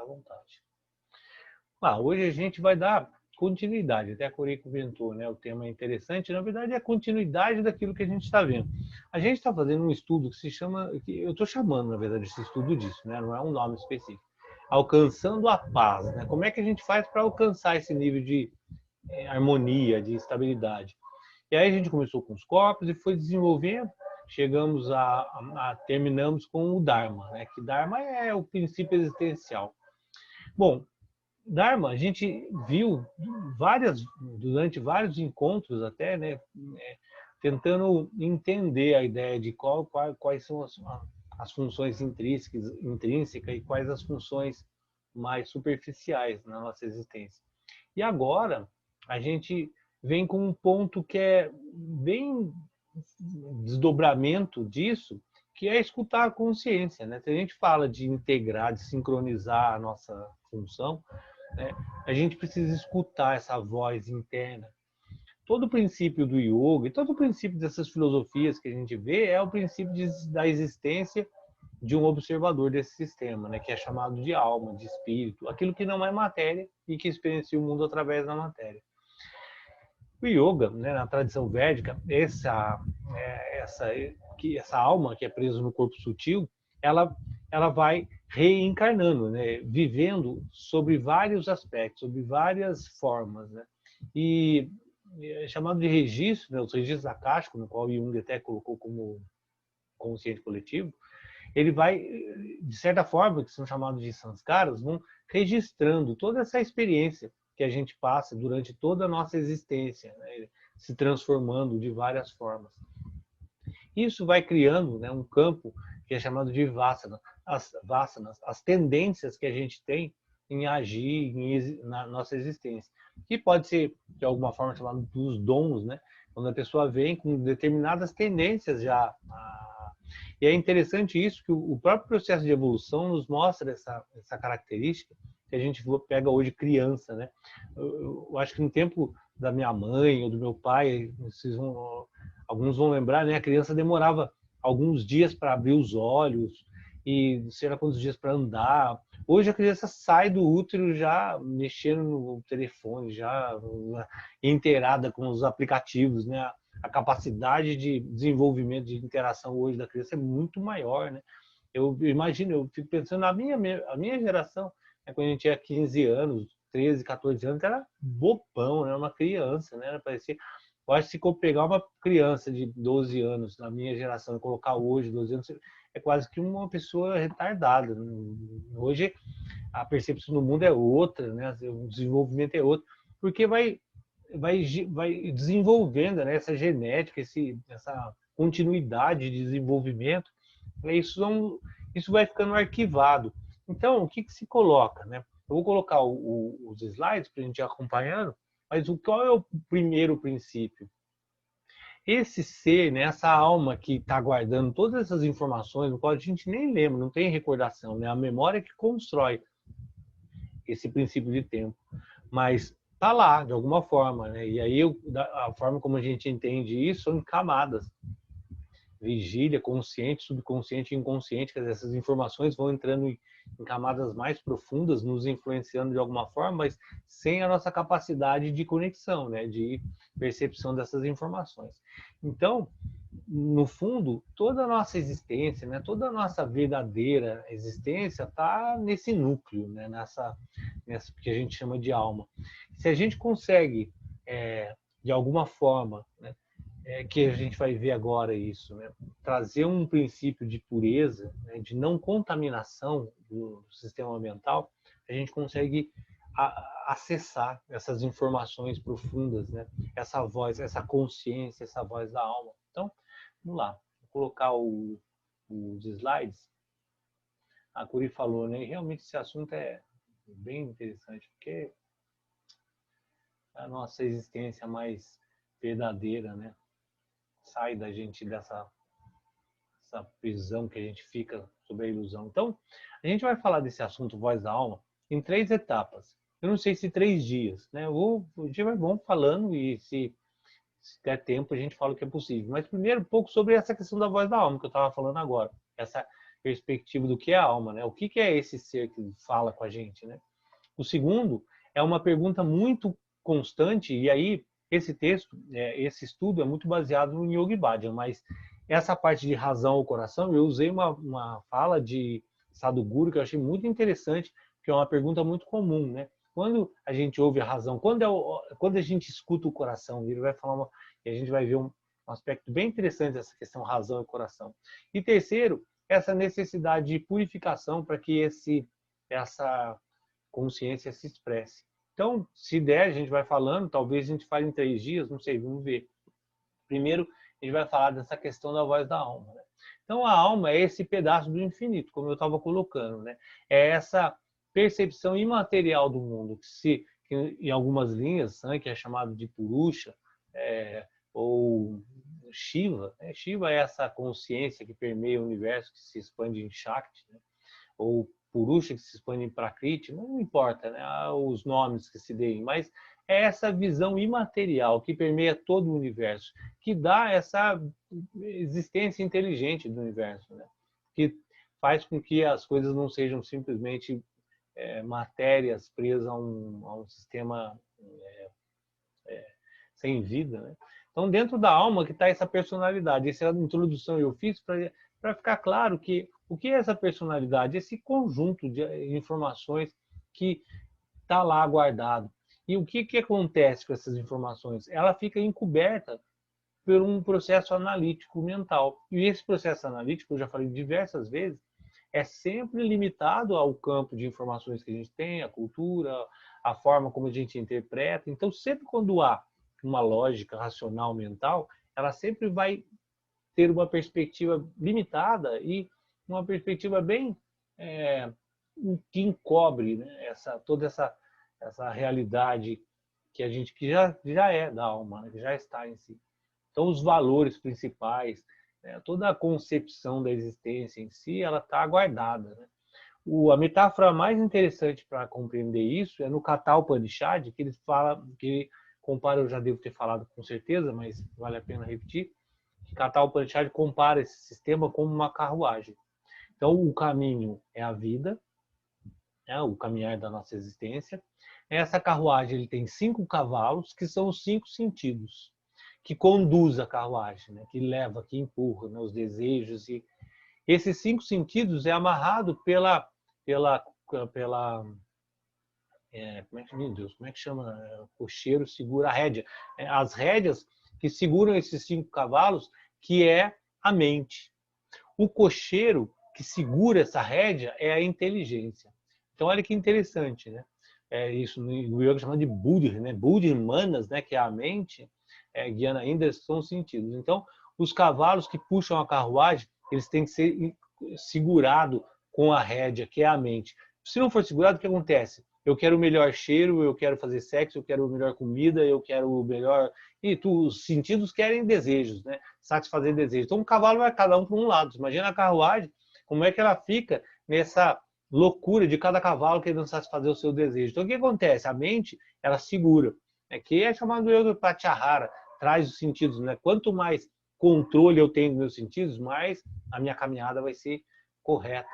à vontade. Hoje a gente vai dar continuidade, até a Corey comentou, né? O tema é interessante, na verdade é a continuidade daquilo que a gente está vendo. A gente está fazendo um estudo que se chama, que eu estou chamando, na verdade, esse estudo disso, né? Não é um nome específico. Alcançando a paz, né? Como é que a gente faz para alcançar esse nível de harmonia, de estabilidade? E aí a gente começou com os corpos e foi desenvolvendo, chegamos terminamos com o Dharma, né? Que Dharma é o princípio existencial. Bom, Dharma, a gente viu durante vários encontros até, né, tentando entender a ideia de quais são as funções intrínsecas e quais as funções mais superficiais na nossa existência. E agora a gente vem com um ponto que é bem desdobramento disso, que é escutar a consciência, né? Se a gente fala de integrar, de sincronizar a nossa função, né, a gente precisa escutar essa voz interna. Todo o princípio do yoga e todo o princípio dessas filosofias que a gente vê é o princípio da existência de um observador desse sistema, né, que é chamado de alma, de espírito, aquilo que não é matéria e que experiencia o mundo através da matéria. O yoga, né, na tradição védica, essa alma que é presa no corpo sutil, ela vai reencarnando, né, vivendo sobre vários aspectos, sobre várias formas, né, e é chamado de registro, né, os registros akáshicos, no qual Jung até colocou como consciente coletivo, ele vai, de certa forma, que são chamados de sanskaras, vão registrando toda essa experiência que a gente passa durante toda a nossa existência, né, se transformando de várias formas. Isso vai criando, né, um campo que é chamado de vasanas, as tendências que a gente tem em agir na nossa existência, que pode ser, de alguma forma, chamado dos dons, né, quando a pessoa vem com determinadas tendências já. E é interessante isso, que o próprio processo de evolução nos mostra essa característica que a gente pega hoje criança, né? Eu acho que no tempo da minha mãe ou do meu pai, alguns vão lembrar, né? A criança demorava alguns dias para abrir os olhos e sei lá quantos dias para andar. Hoje a criança sai do útero já mexendo no telefone, já inteirada com os aplicativos, né? A capacidade de desenvolvimento, de interação hoje da criança é muito maior, né? Eu imagino, eu fico pensando, a minha geração, né, quando a gente tinha 15 anos, 13, 14 anos, era bobão, era uma criança, né? Parecia, eu acho que se pegar uma criança de 12 anos, na minha geração, e colocar hoje, 12 anos, é quase que uma pessoa retardada. Hoje, a percepção do mundo é outra, né? O desenvolvimento é outro, porque vai desenvolvendo, né, essa genética, essa continuidade de desenvolvimento, isso vai ficando arquivado. Então, o que se coloca? Né? Eu vou colocar os slides para a gente ir acompanhando, mas qual é o primeiro princípio? Esse ser, né, essa alma que está guardando todas essas informações, no qual a gente nem lembra, não tem recordação, né? A memória que constrói esse princípio de tempo. Mas tá lá, de alguma forma, né? E aí a forma como a gente entende isso são em camadas. Vigília, consciente, subconsciente e inconsciente, quer dizer, essas informações vão entrando em camadas mais profundas, nos influenciando de alguma forma, mas sem a nossa capacidade de conexão, né? De percepção dessas informações. Então, no fundo, toda a nossa existência, né, toda a nossa verdadeira existência está nesse núcleo, né, nessa que a gente chama de alma. Se a gente consegue, de alguma forma, né, que a gente vai ver agora isso, né, trazer um princípio de pureza, né, de não contaminação do sistema mental, a gente consegue acessar essas informações profundas, né, essa voz, essa consciência, essa voz da alma. Então, vamos lá, vou colocar os slides. A Curi falou, né? E realmente esse assunto é bem interessante, porque é a nossa existência mais verdadeira, né? Sai da gente dessa prisão que a gente fica sob a ilusão. Então, a gente vai falar desse assunto voz da alma em 3 etapas. Eu não sei se 3 dias, né? A gente vai bom falando e se der tempo a gente fala o que é possível. Mas primeiro um pouco sobre essa questão da voz da alma que eu estava falando agora. perspectiva do que é a alma, né? O que é esse ser que fala com a gente, né? O segundo é uma pergunta muito constante, e aí esse texto, esse estudo é muito baseado no Yogi Bhajan, mas essa parte de razão ao coração, eu usei uma fala de Sadhguru que eu achei muito interessante, que é uma pergunta muito comum, né? Quando a gente ouve a razão, quando a gente escuta o coração, ele vai falar e a gente vai ver um aspecto bem interessante dessa questão razão e coração. E terceiro, essa necessidade de purificação para que essa consciência se expresse. Então, se der, a gente vai falando, talvez a gente fale em 3 dias, não sei, vamos ver. Primeiro, a gente vai falar dessa questão da voz da alma, né? Então, a alma é esse pedaço do infinito, como eu estava colocando, né? É essa percepção imaterial do mundo, que em algumas linhas, né, que é chamado de Purusha, ou Shiva, né? Shiva é essa consciência que permeia o universo, que se expande em Shakti, né? Ou Purusha, que se expande em Prakriti, não importa, né, os nomes que se deem, mas é essa visão imaterial que permeia todo o universo, que dá essa existência inteligente do universo, né? Que faz com que as coisas não sejam simplesmente matérias presas a um sistema sem vida, né? Então, dentro da alma que está essa personalidade. Essa introdução eu fiz para ficar claro que o que é essa personalidade? Esse conjunto de informações que está lá guardado. E o que acontece com essas informações? Ela fica encoberta por um processo analítico mental. E esse processo analítico, eu já falei diversas vezes, é sempre limitado ao campo de informações que a gente tem, a cultura, a forma como a gente interpreta. Então, sempre quando há uma lógica racional mental, ela sempre vai ter uma perspectiva limitada e uma perspectiva bem que encobre, né, toda essa realidade que já é da alma, né, que já está em si. Então, os valores principais, né, toda a concepção da existência em si, ela está guardada, né? A metáfora mais interessante para compreender isso é no Katha Upanishad, que ele fala, que compara, eu já devo ter falado com certeza, mas vale a pena repetir, que Katha Upanishad compara esse sistema como uma carruagem. Então, o caminho é a vida, né, o caminhar da nossa existência. Essa carruagem ele tem 5 cavalos, que são os 5 sentidos, que conduz a carruagem, né, que leva, que empurra, né, os desejos. E esses 5 sentidos é amarrado meu Deus, como é que chama? O cocheiro segura a rédea. As rédeas que seguram esses 5 cavalos, que é a mente. O cocheiro que segura essa rédea é a inteligência. Então, olha que interessante, né? Isso no yoga chama de buddhi, né? Buddhi, manas, né? Que é a mente, guiana ainda são os sentidos. Então, os cavalos que puxam a carruagem, eles têm que ser segurados com a rédea, que é a mente. Se não for segurado, o que acontece? Eu quero o melhor cheiro, eu quero fazer sexo, eu quero a melhor comida, eu quero o melhor... E os sentidos querem desejos, né? Satisfazer desejos. Então, o cavalo vai cada um para um lado. Imagina a carruagem, como é que ela fica nessa loucura de cada cavalo querendo satisfazer o seu desejo. Então, o que acontece? A mente, ela segura, né? Que é chamado yoga pratyahara, traz os sentidos, né? Quanto mais controle eu tenho dos meus sentidos, mais a minha caminhada vai ser correta.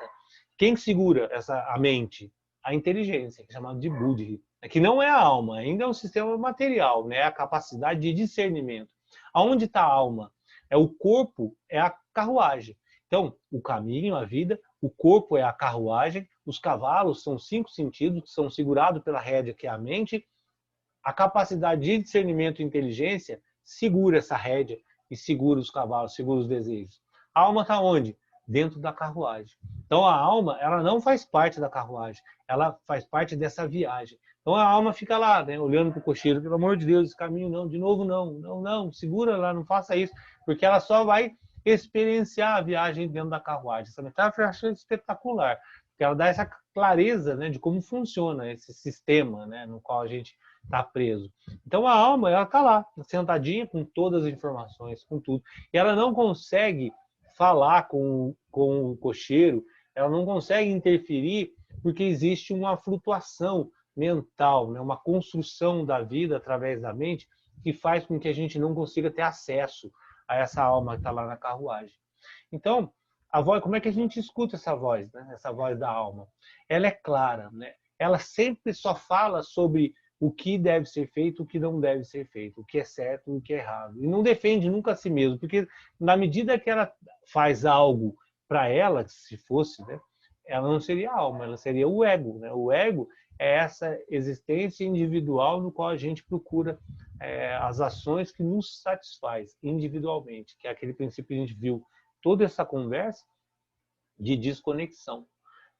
Quem segura a mente? A inteligência, que é chamada de buddhi, que não é a alma, ainda é um sistema material, né? A capacidade de discernimento. Aonde está a alma? O corpo é a carruagem. Então, o caminho, a vida, o corpo é a carruagem, os cavalos são 5 sentidos que são segurados pela rédea, que é a mente. A capacidade de discernimento e inteligência segura essa rédea e segura os cavalos, segura os desejos. A alma está onde? Dentro da carruagem. Então a alma, ela não faz parte da carruagem, ela faz parte dessa viagem. Então a alma fica lá, né, olhando para o cocheiro, pelo amor de Deus, esse caminho não, de novo não, segura lá, não faça isso, porque ela só vai experienciar a viagem dentro da carruagem. Essa metáfora eu achei espetacular, porque ela dá essa clareza, né, de como funciona esse sistema, né, no qual a gente está preso. Então a alma, ela está lá, sentadinha com todas as informações, com tudo, e ela não consegue falar com o cocheiro, ela não consegue interferir porque existe uma flutuação mental, né? Uma construção da vida através da mente que faz com que a gente não consiga ter acesso a essa alma que está lá na carruagem. Então, A voz, como é que a gente escuta essa voz, né? Essa voz da alma? Ela é clara, né? Ela sempre só fala sobre o que deve ser feito, o que não deve ser feito, o que é certo, o que é errado. E não defende nunca a si mesmo, porque na medida que ela faz algo para ela, se fosse, né? Ela não seria a alma, ela seria o ego, né? O ego é essa existência individual no qual a gente procura as ações que nos satisfaz individualmente, que é aquele princípio que a gente viu toda essa conversa de desconexão,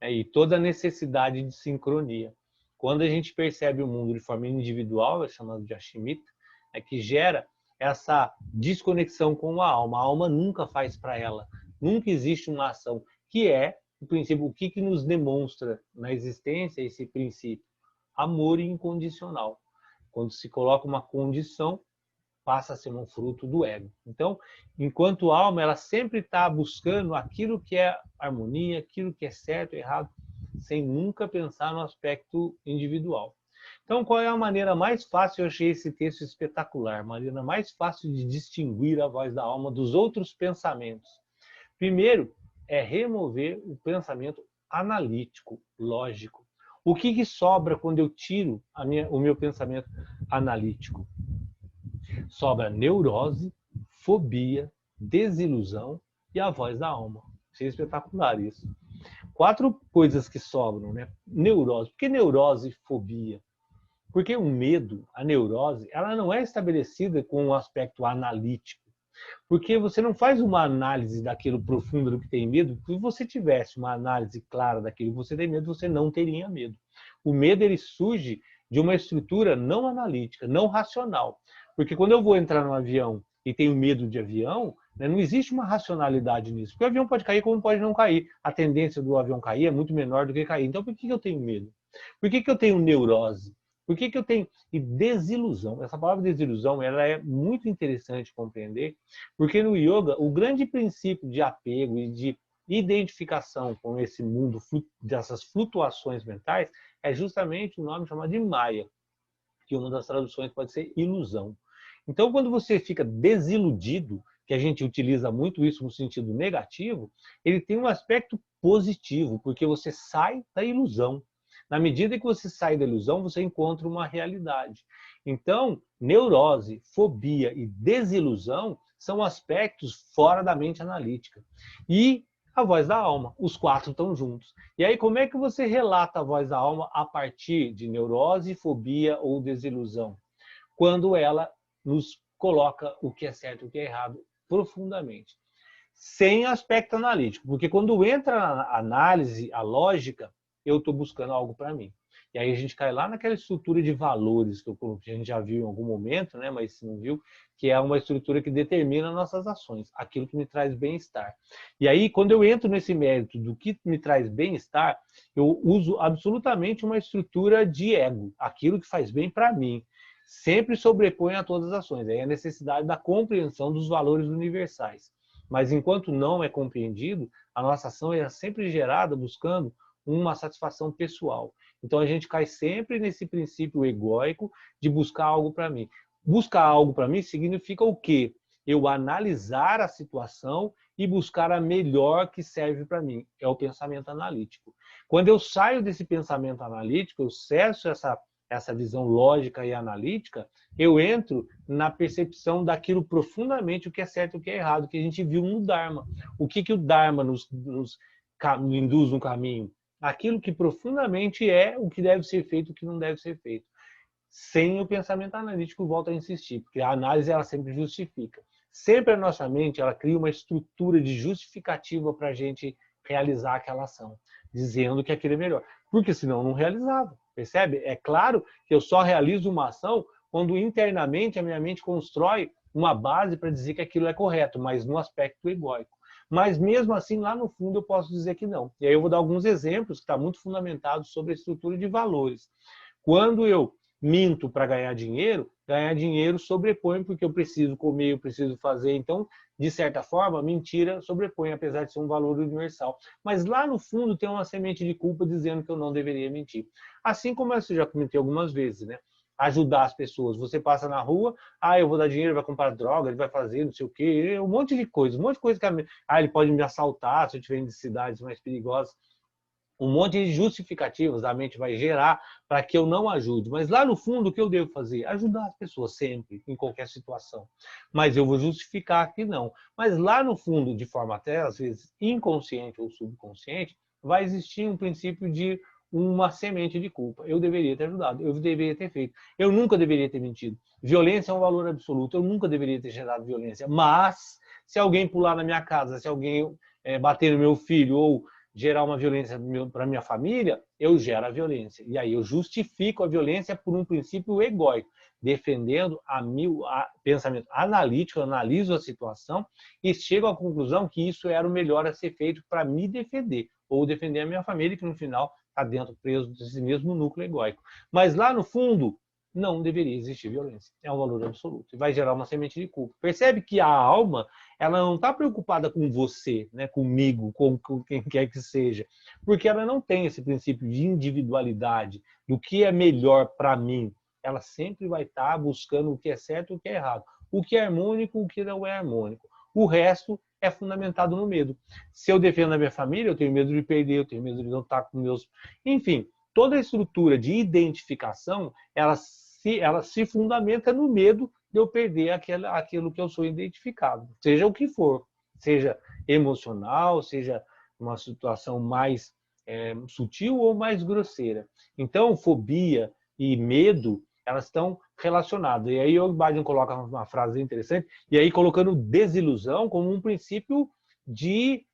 né? E toda a necessidade de sincronia. Quando a gente percebe o mundo de forma individual, é chamado de Ashimita, que gera essa desconexão com a alma. A alma nunca faz para ela, nunca existe uma ação, que é o princípio, o que nos demonstra na existência esse princípio? Amor incondicional. Quando se coloca uma condição, passa a ser um fruto do ego. Então, enquanto alma, ela sempre está buscando aquilo que é harmonia, aquilo que é certo e errado, sem nunca pensar no aspecto individual. Então, qual é a maneira mais fácil? Eu achei esse texto espetacular, a maneira mais fácil de distinguir a voz da alma dos outros pensamentos. Primeiro, é remover o pensamento analítico, lógico. O que sobra quando eu tiro o meu pensamento analítico? Sobra neurose, fobia, desilusão e a voz da alma. Achei espetacular isso. 4 coisas que sobram, né? Neurose. Por que neurose e fobia? Porque o medo, a neurose, ela não é estabelecida com um aspecto analítico. Porque você não faz uma análise daquilo profundo do que tem medo. Se você tivesse uma análise clara daquilo que você tem medo, você não teria medo. O medo, ele surge de uma estrutura não analítica, não racional. Porque quando eu vou entrar num avião e tenho medo de avião, né, não existe uma racionalidade nisso. Porque o avião pode cair como pode não cair. A tendência do avião cair é muito menor do que cair. Então, por que eu tenho medo? Por que eu tenho neurose? Por que eu tenho desilusão? Essa palavra desilusão, ela é muito interessante compreender, porque no yoga, o grande princípio de apego e de identificação com esse mundo dessas flutuações mentais é justamente o nome chamado de Maya, que uma das traduções pode ser ilusão. Então, quando você fica desiludido, que a gente utiliza muito isso no sentido negativo, ele tem um aspecto positivo, porque você sai da ilusão. Na medida que você sai da ilusão, você encontra uma realidade. Então, neurose, fobia e desilusão são aspectos fora da mente analítica. E a voz da alma, os 4 estão juntos. E aí, como é que você relata a voz da alma a partir de neurose, fobia ou desilusão? Quando ela nos coloca o que é certo e o que é errado profundamente. Sem aspecto analítico, porque quando entra a análise, a lógica, eu estou buscando algo para mim. E aí a gente cai lá naquela estrutura de valores que a gente já viu em algum momento, né? Mas se não viu, que é uma estrutura que determina nossas ações, aquilo que me traz bem-estar. E aí, quando eu entro nesse mérito do que me traz bem-estar, eu uso absolutamente uma estrutura de ego, aquilo que faz bem para mim. Sempre sobrepõe a todas as ações. Aí a necessidade da compreensão dos valores universais. Mas enquanto não é compreendido, a nossa ação é sempre gerada buscando uma satisfação pessoal. Então a gente cai sempre nesse princípio egóico de buscar algo para mim. Buscar algo para mim significa o quê? Eu analisar a situação e buscar a melhor que serve para mim. É o pensamento analítico. Quando eu saio desse pensamento analítico, eu cesso essa visão lógica e analítica, eu entro na percepção daquilo profundamente, o que é certo e o que é errado, que a gente viu no Dharma. O que o Dharma nos induz no caminho? Aquilo que profundamente é o que deve ser feito e o que não deve ser feito. Sem o pensamento analítico, volto a insistir, porque a análise ela sempre justifica. Sempre a nossa mente ela cria uma estrutura de justificativa para a gente realizar aquela ação, dizendo que aquilo é melhor. Porque senão não realizava. Percebe? É claro que eu só realizo uma ação quando internamente a minha mente constrói uma base para dizer que aquilo é correto, mas no aspecto egóico. Mas mesmo assim, lá no fundo, eu posso dizer que não. E aí eu vou dar alguns exemplos que estão muito fundamentados sobre a estrutura de valores. Quando eu minto para ganhar dinheiro sobrepõe porque eu preciso comer, eu preciso fazer. Então, de certa forma, mentira sobrepõe, apesar de ser um valor universal. Mas lá no fundo tem uma semente de culpa dizendo que eu não deveria mentir. Assim como eu já comentei algumas vezes, né? ajudar as pessoas. Você passa na rua, eu vou dar dinheiro, vai comprar droga, ele vai fazer não sei o quê, um monte de coisa que ele pode me assaltar se eu estiver em cidades mais perigosas. Um monte de justificativas a mente vai gerar para que eu não ajude. Mas lá no fundo, o que eu devo fazer? Ajudar as pessoas sempre, em qualquer situação. Mas eu vou justificar que não. Mas lá no fundo, de forma até, às vezes, inconsciente ou subconsciente, vai existir um princípio de uma semente de culpa. Eu deveria ter ajudado, eu deveria ter feito. Eu nunca deveria ter mentido. Violência é um valor absoluto, eu nunca deveria ter gerado violência. Mas, se alguém pular na minha casa, se alguém bater no meu filho ou gerar uma violência para minha família, eu gero a violência. E aí eu justifico a violência por um princípio egóico, defendendo pensamento analítico, eu analiso a situação e chego à conclusão que isso era o melhor a ser feito para me defender, ou defender a minha família, que no final está dentro, preso desse mesmo núcleo egóico. Mas lá no fundo, não deveria existir violência. É um valor absoluto. E vai gerar uma semente de culpa. Percebe que a alma, ela não está preocupada com você, né, comigo, com quem quer que seja, porque ela não tem esse princípio de individualidade, do que é melhor para mim. Ela sempre vai estar buscando o que é certo e o que é errado, o que é harmônico e o que não é harmônico. O resto é fundamentado no medo. Se eu defendo a minha família, eu tenho medo de perder, eu tenho medo de não estar com meus... Enfim, toda a estrutura de identificação, ela se fundamenta no medo de eu perder aquilo que eu sou identificado, seja o que for, seja emocional, seja uma situação mais sutil ou mais grosseira. Então, fobia e medo, elas estão relacionadas. E aí o Biden coloca uma frase interessante, e aí colocando desilusão como um princípio de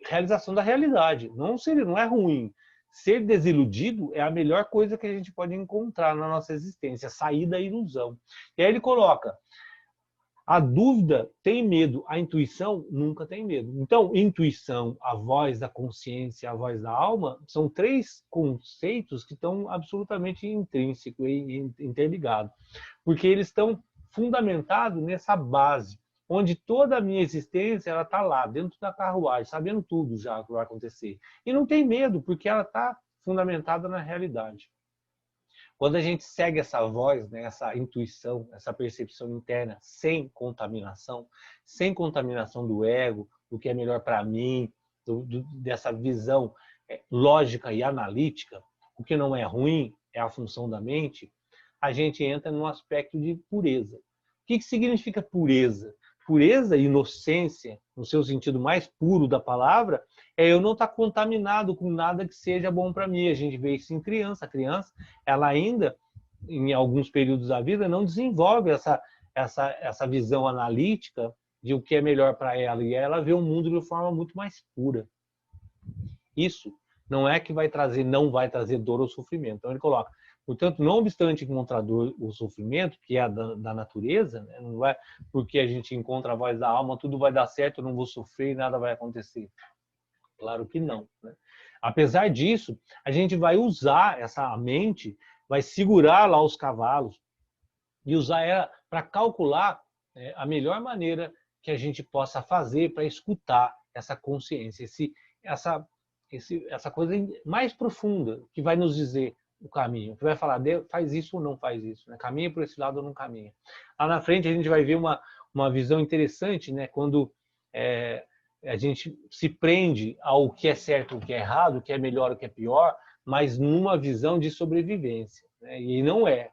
realização da realidade. Não é ruim. Ser desiludido é a melhor coisa que a gente pode encontrar na nossa existência, sair da ilusão. E aí ele coloca, a dúvida tem medo, a intuição nunca tem medo. Então, intuição, a voz da consciência, a voz da alma, são três conceitos que estão absolutamente intrínsecos e interligados, porque eles estão fundamentados nessa base, onde toda a minha existência ela está lá, dentro da carruagem, sabendo tudo já que vai acontecer. E não tem medo, porque ela está fundamentada na realidade. Quando a gente segue essa voz, né, essa intuição, essa percepção interna, sem contaminação do ego, do que é melhor para mim, dessa visão lógica e analítica, o que não é ruim é a função da mente, a gente entra num aspecto de pureza. O que significa pureza? Pureza e inocência, no seu sentido mais puro da palavra, é eu não estar contaminado com nada que seja bom para mim. A gente vê isso em criança. A criança, ela ainda, em alguns períodos da vida, não desenvolve essa visão analítica de o que é melhor para ela. E ela vê o mundo de uma forma muito mais pura. Isso não é que não vai trazer dor ou sofrimento. Então ele coloca, portanto, não obstante encontrar dor ou sofrimento, que é da natureza, né? Não vai porque a gente encontra a voz da alma, tudo vai dar certo, eu não vou sofrer e nada vai acontecer. Claro que não, né? Apesar disso, a gente vai usar essa mente, vai segurar lá os cavalos e usar ela para calcular a melhor maneira que a gente possa fazer para escutar essa consciência, essa coisa mais profunda que vai nos dizer o caminho, que vai falar, faz isso ou não faz isso, né? Caminha por esse lado ou não caminha. Lá na frente a gente vai ver uma visão interessante, né? Quando a gente se prende ao que é certo, o que é errado, o que é melhor, o que é pior, mas numa visão de sobrevivência. Né? E não é.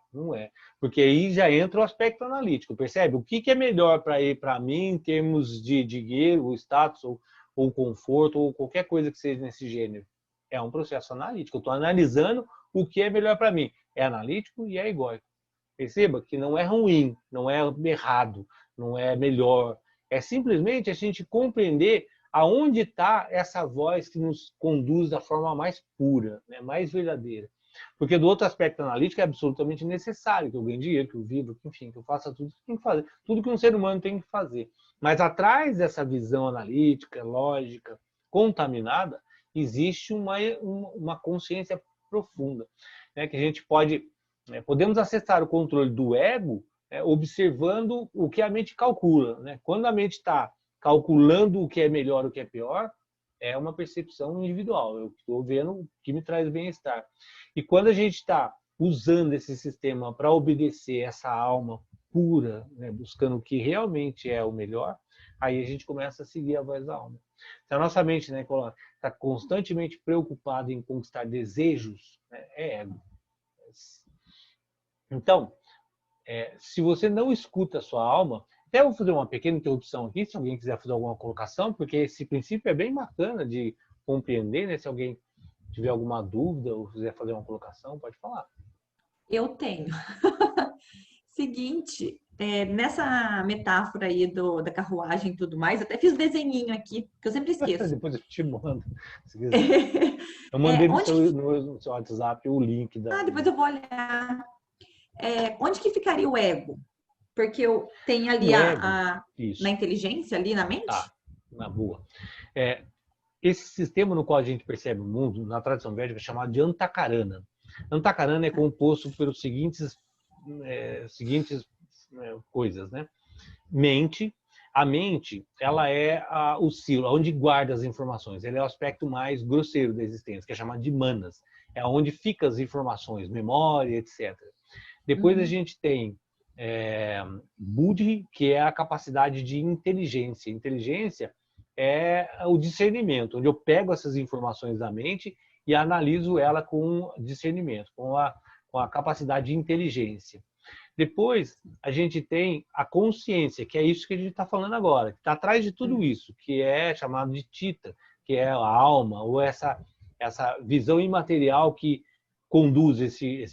Porque aí já entra o aspecto analítico, percebe? O que é melhor para mim em termos de dinheiro, status, ou conforto, ou qualquer coisa que seja nesse gênero. É um processo analítico. Eu estou analisando o que é melhor para mim. É analítico e é egóico. Perceba que não é ruim, não é errado, não é melhor. É simplesmente a gente compreender aonde está essa voz que nos conduz da forma mais pura, né, mais verdadeira. Porque do outro aspecto analítico é absolutamente necessário que eu ganhe dinheiro, que eu viva, que, enfim, que eu faça tudo que tem que fazer, tudo que um ser humano tem que fazer. Mas atrás dessa visão analítica, lógica, contaminada, existe uma consciência profunda, né, que a gente podemos acessar o controle do ego observando o que a mente calcula. Né? Quando a mente está calculando o que é melhor, o que é pior, é uma percepção individual. Eu estou vendo o que me traz bem-estar. E quando a gente está usando esse sistema para obedecer essa alma pura, né, buscando o que realmente é o melhor, aí a gente começa a seguir a voz da alma. Se a nossa mente, né, está constantemente preocupada em conquistar desejos, né, é ego. Então, se você não escuta a sua alma, até vou fazer uma pequena interrupção aqui, se alguém quiser fazer alguma colocação, porque esse princípio é bem bacana de compreender, né? Se alguém tiver alguma dúvida ou quiser fazer uma colocação, pode falar. Eu tenho. Seguinte, nessa metáfora aí da carruagem e tudo mais, até fiz desenhinho aqui, que eu sempre esqueço. Depois eu te mando, se quiser. Eu mandei Onde no seu WhatsApp o link da... depois eu vou olhar. Onde que ficaria o ego? Porque eu tenho ali O ego, na isso, inteligência, ali na mente? tá, na boa. Esse sistema no qual a gente percebe o mundo, na tradição védica, é chamado de Antakarana. Antakarana é composto pelos seguintes coisas, né? Mente. A mente, ela é o silo, onde guarda as informações. Ele é o aspecto mais grosseiro da existência, que é chamado de manas. É onde ficam as informações, memória, etc. Depois a gente tem Buddhi, que é a capacidade de inteligência. Inteligência é o discernimento, onde eu pego essas informações da mente e analiso ela com discernimento, com a capacidade de inteligência. Depois, a gente tem a consciência, que é isso que a gente está falando agora, que está atrás de tudo isso, que é chamado de Chitta, que é a alma, ou essa visão imaterial que conduz esse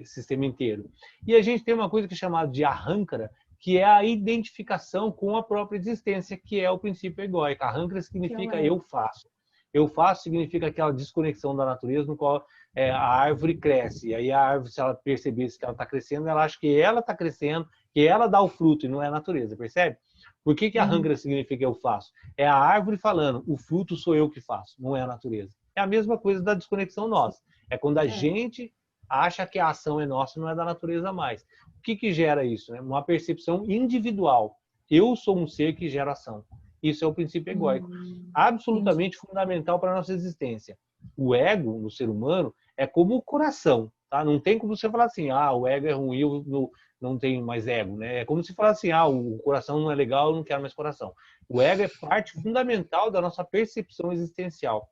sistema inteiro. E a gente tem uma coisa que é chamada de Ahankara, que é a identificação com a própria existência, que é o princípio egóico. Ahankara significa eu faço. Eu faço significa aquela desconexão da natureza no qual a árvore cresce. E aí a árvore, se ela percebesse que ela está crescendo, ela acha que ela está crescendo, que ela dá o fruto e não é a natureza, percebe? Por que a Ahankara significa eu faço? É a árvore falando, o fruto sou eu que faço, não é a natureza. É a mesma coisa da desconexão nossa. É quando a gente acha que a ação é nossa e não é da natureza mais. O que gera isso? Uma percepção individual. Eu sou um ser que gera ação. Isso é o princípio egóico. Absolutamente fundamental para a nossa existência. O ego, no ser humano, é como o coração. Tá? Não tem como você falar assim, o ego é ruim, eu não tenho mais ego. Né? É como se falar assim, o coração não é legal, eu não quero mais coração. O ego é parte fundamental da nossa percepção existencial.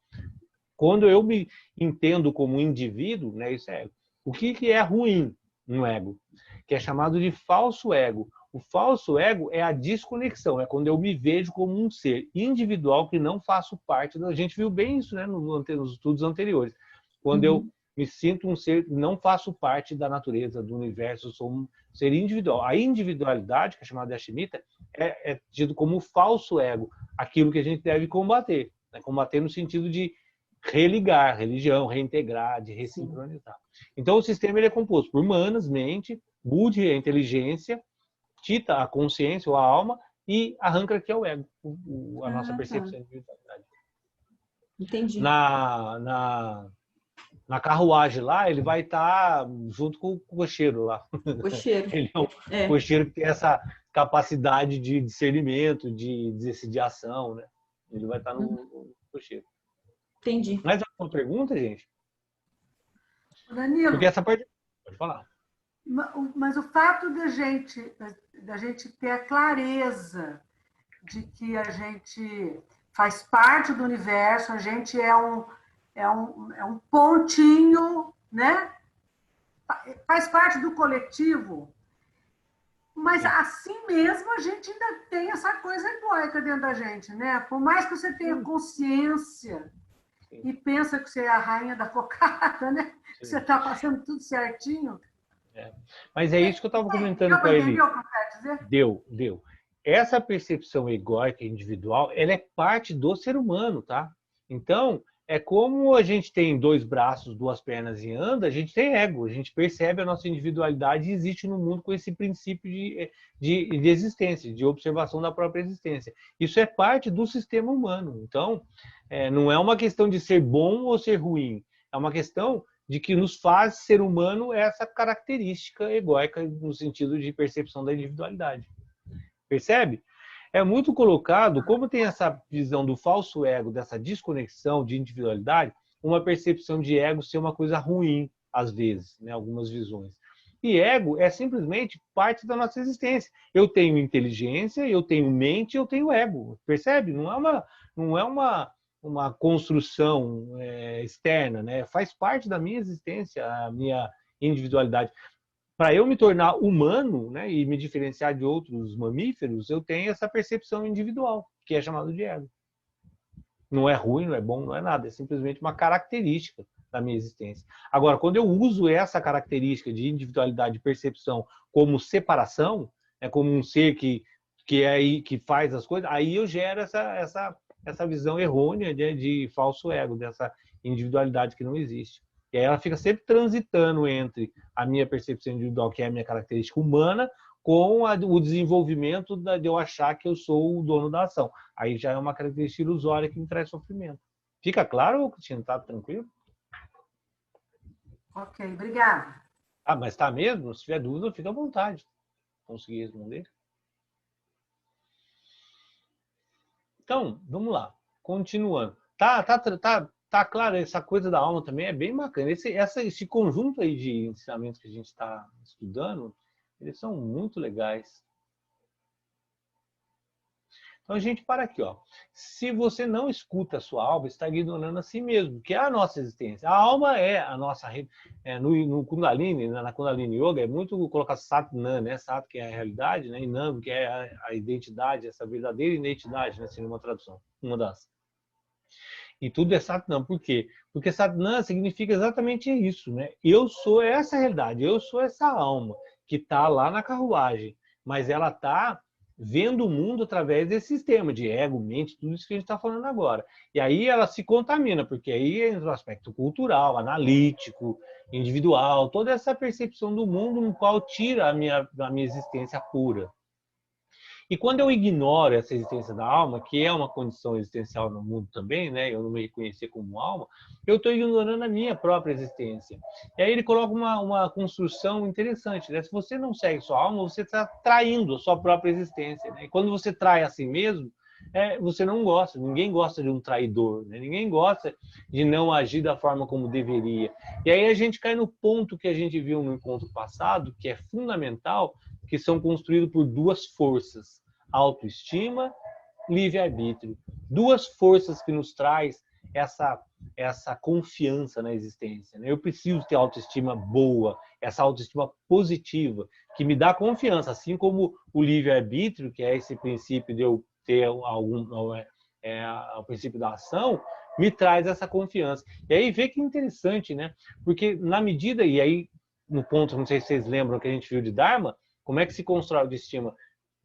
Quando eu me entendo como um indivíduo, né, isso é ego. O que é ruim no ego? Que é chamado de falso ego. O falso ego é a desconexão, é quando eu me vejo como um ser individual que não faço parte da... A gente viu bem isso, né, nos estudos anteriores. Quando eu me sinto um ser, não faço parte da natureza, do universo, sou um ser individual. A individualidade, que é chamada de Ashmita, é tido como falso ego, aquilo que a gente deve combater. Né? Combater no sentido de religar, religião, reintegrar, de ressincronizar. Então, o sistema ele é composto por manas, mente, buddhi, a inteligência, Chitta, a consciência ou a alma, e Ahankara, que é o ego, a nossa percepção de individualidade. Entendi. Na carruagem lá, ele vai estar junto com o cocheiro lá. Cocheiro. Ele é um cocheiro que tem essa capacidade de discernimento, de ação, né? Ele vai estar no cocheiro. Entendi. Mais alguma pergunta, gente? Danilo, Porque essa parte... Pode falar. Mas o fato da gente ter a clareza de que a gente faz parte do universo, a gente é um pontinho, né? Faz parte do coletivo, mas assim mesmo a gente ainda tem essa coisa egóica dentro da gente, né? Por mais que você tenha consciência e pensa que você é a rainha da cocada, né? Que você está fazendo tudo certinho. Mas é isso que eu estava comentando com a Eli. Entendeu o que eu quero dizer? Deu. Essa percepção egóica individual, ela é parte do ser humano, tá? Então, é como a gente tem 2 braços, 2 pernas e anda, a gente tem ego, a gente percebe a nossa individualidade e existe no mundo com esse princípio de existência, de observação da própria existência. Isso é parte do sistema humano. Então, não é uma questão de ser bom ou ser ruim, é uma questão de que nos faz ser humano essa característica egóica no sentido de percepção da individualidade. Percebe? É muito colocado, como tem essa visão do falso ego, dessa desconexão de individualidade, uma percepção de ego ser uma coisa ruim, às vezes, né? Algumas visões. E ego é simplesmente parte da nossa existência. Eu tenho inteligência, eu tenho mente, eu tenho ego. Percebe? Não é uma construção externa, né? Faz parte da minha existência, a minha individualidade. Para eu me tornar humano, né, e me diferenciar de outros mamíferos, eu tenho essa percepção individual, que é chamado de ego. Não é ruim, não é bom, não é nada. É simplesmente uma característica da minha existência. Agora, quando eu uso essa característica de individualidade e percepção como separação, como um ser que faz as coisas, aí eu gero essa visão errônea de falso ego, dessa individualidade que não existe. E aí ela fica sempre transitando entre a minha percepção individual, que é a minha característica humana, com o desenvolvimento de eu achar que eu sou o dono da ação. Aí já é uma característica ilusória que me traz sofrimento. Fica claro, Cristina? Tá tranquilo? Ok, obrigada. Ah, mas tá mesmo? Se tiver dúvida, fica à vontade. Consegui responder? Então, vamos lá. Continuando. Tá claro, essa coisa da alma também é bem bacana. Esse conjunto aí de ensinamentos que a gente está estudando, eles são muito legais. Então a gente para aqui, ó. Se você não escuta a sua alma, está ignorando a si mesmo, que é a nossa existência. A alma é a nossa no Kundalini, na Kundalini Yoga, é muito colocar Satnam, né? Sat, que é a realidade, né? E Nam, que é a identidade, essa verdadeira identidade, né? Seria uma tradução, uma das. E tudo é Satnam. Por quê? Porque Satnam significa exatamente isso, né? Eu sou essa realidade, eu sou essa alma que está lá na carruagem, mas ela está vendo o mundo através desse sistema de ego, mente, tudo isso que a gente está falando agora. E aí ela se contamina, porque aí entra o aspecto cultural, analítico, individual, toda essa percepção do mundo no qual tira a minha existência pura. E quando eu ignoro essa existência da alma, que é uma condição existencial no mundo também, né? Eu não me reconhecer como alma, eu estou ignorando a minha própria existência. E aí ele coloca uma construção interessante, né? Se você não segue sua alma, você está traindo a sua própria existência, né? E quando você trai a si mesmo, você não gosta, ninguém gosta de um traidor, né? Ninguém gosta de não agir da forma como deveria. E aí a gente cai no ponto que a gente viu no encontro passado, que é fundamental, que são construídos por duas forças, autoestima, livre-arbítrio. Duas forças que nos traz essa confiança na existência. Eu preciso ter autoestima boa, essa autoestima positiva, que me dá confiança, assim como o livre-arbítrio, que é esse princípio de eu ter o princípio da ação, me traz essa confiança. E aí vê que interessante, né? Porque na medida, e aí no ponto, não sei se vocês lembram que a gente viu de Dharma, como é que se constrói a autoestima?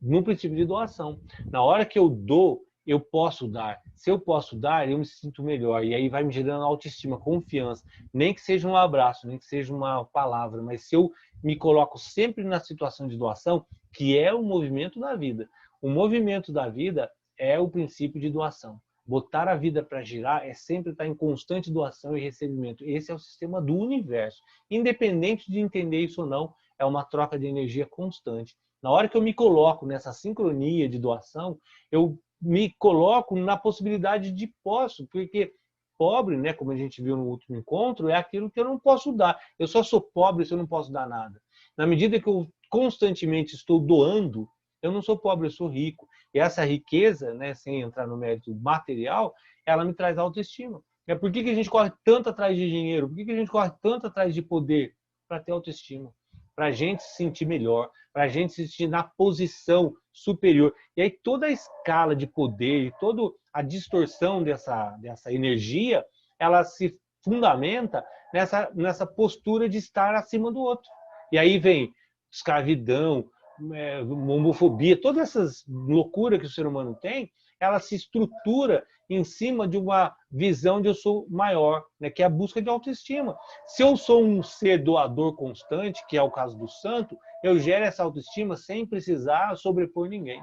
No princípio de doação. Na hora que eu dou, eu posso dar. Se eu posso dar, eu me sinto melhor. E aí vai me gerando autoestima, confiança. Nem que seja um abraço, nem que seja uma palavra, mas se eu me coloco sempre na situação de doação, que é o movimento da vida. O movimento da vida é o princípio de doação. Botar a vida para girar é sempre estar em constante doação e recebimento. Esse é o sistema do universo. Independente de entender isso ou não, é uma troca de energia constante. Na hora que eu me coloco nessa sincronia de doação, eu me coloco na possibilidade de posso, porque pobre, né, como a gente viu no último encontro, é aquilo que eu não posso dar. Eu só sou pobre se eu não posso dar nada. Na medida que eu constantemente estou doando, eu não sou pobre, eu sou rico. E essa riqueza, né, sem entrar no mérito material, ela me traz autoestima. Por que a gente corre tanto atrás de dinheiro? Por que a gente corre tanto atrás de poder? Para ter autoestima. Para a gente se sentir melhor, para a gente se sentir na posição superior. E aí toda a escala de poder e toda a distorção dessa energia, ela se fundamenta nessa postura de estar acima do outro. E aí vem escravidão, homofobia, todas essas loucuras que o ser humano tem, ela se estrutura em cima de uma visão de eu sou maior, né, que é a busca de autoestima. Se eu sou um ser doador constante, que é o caso do santo, eu gero essa autoestima sem precisar sobrepor ninguém.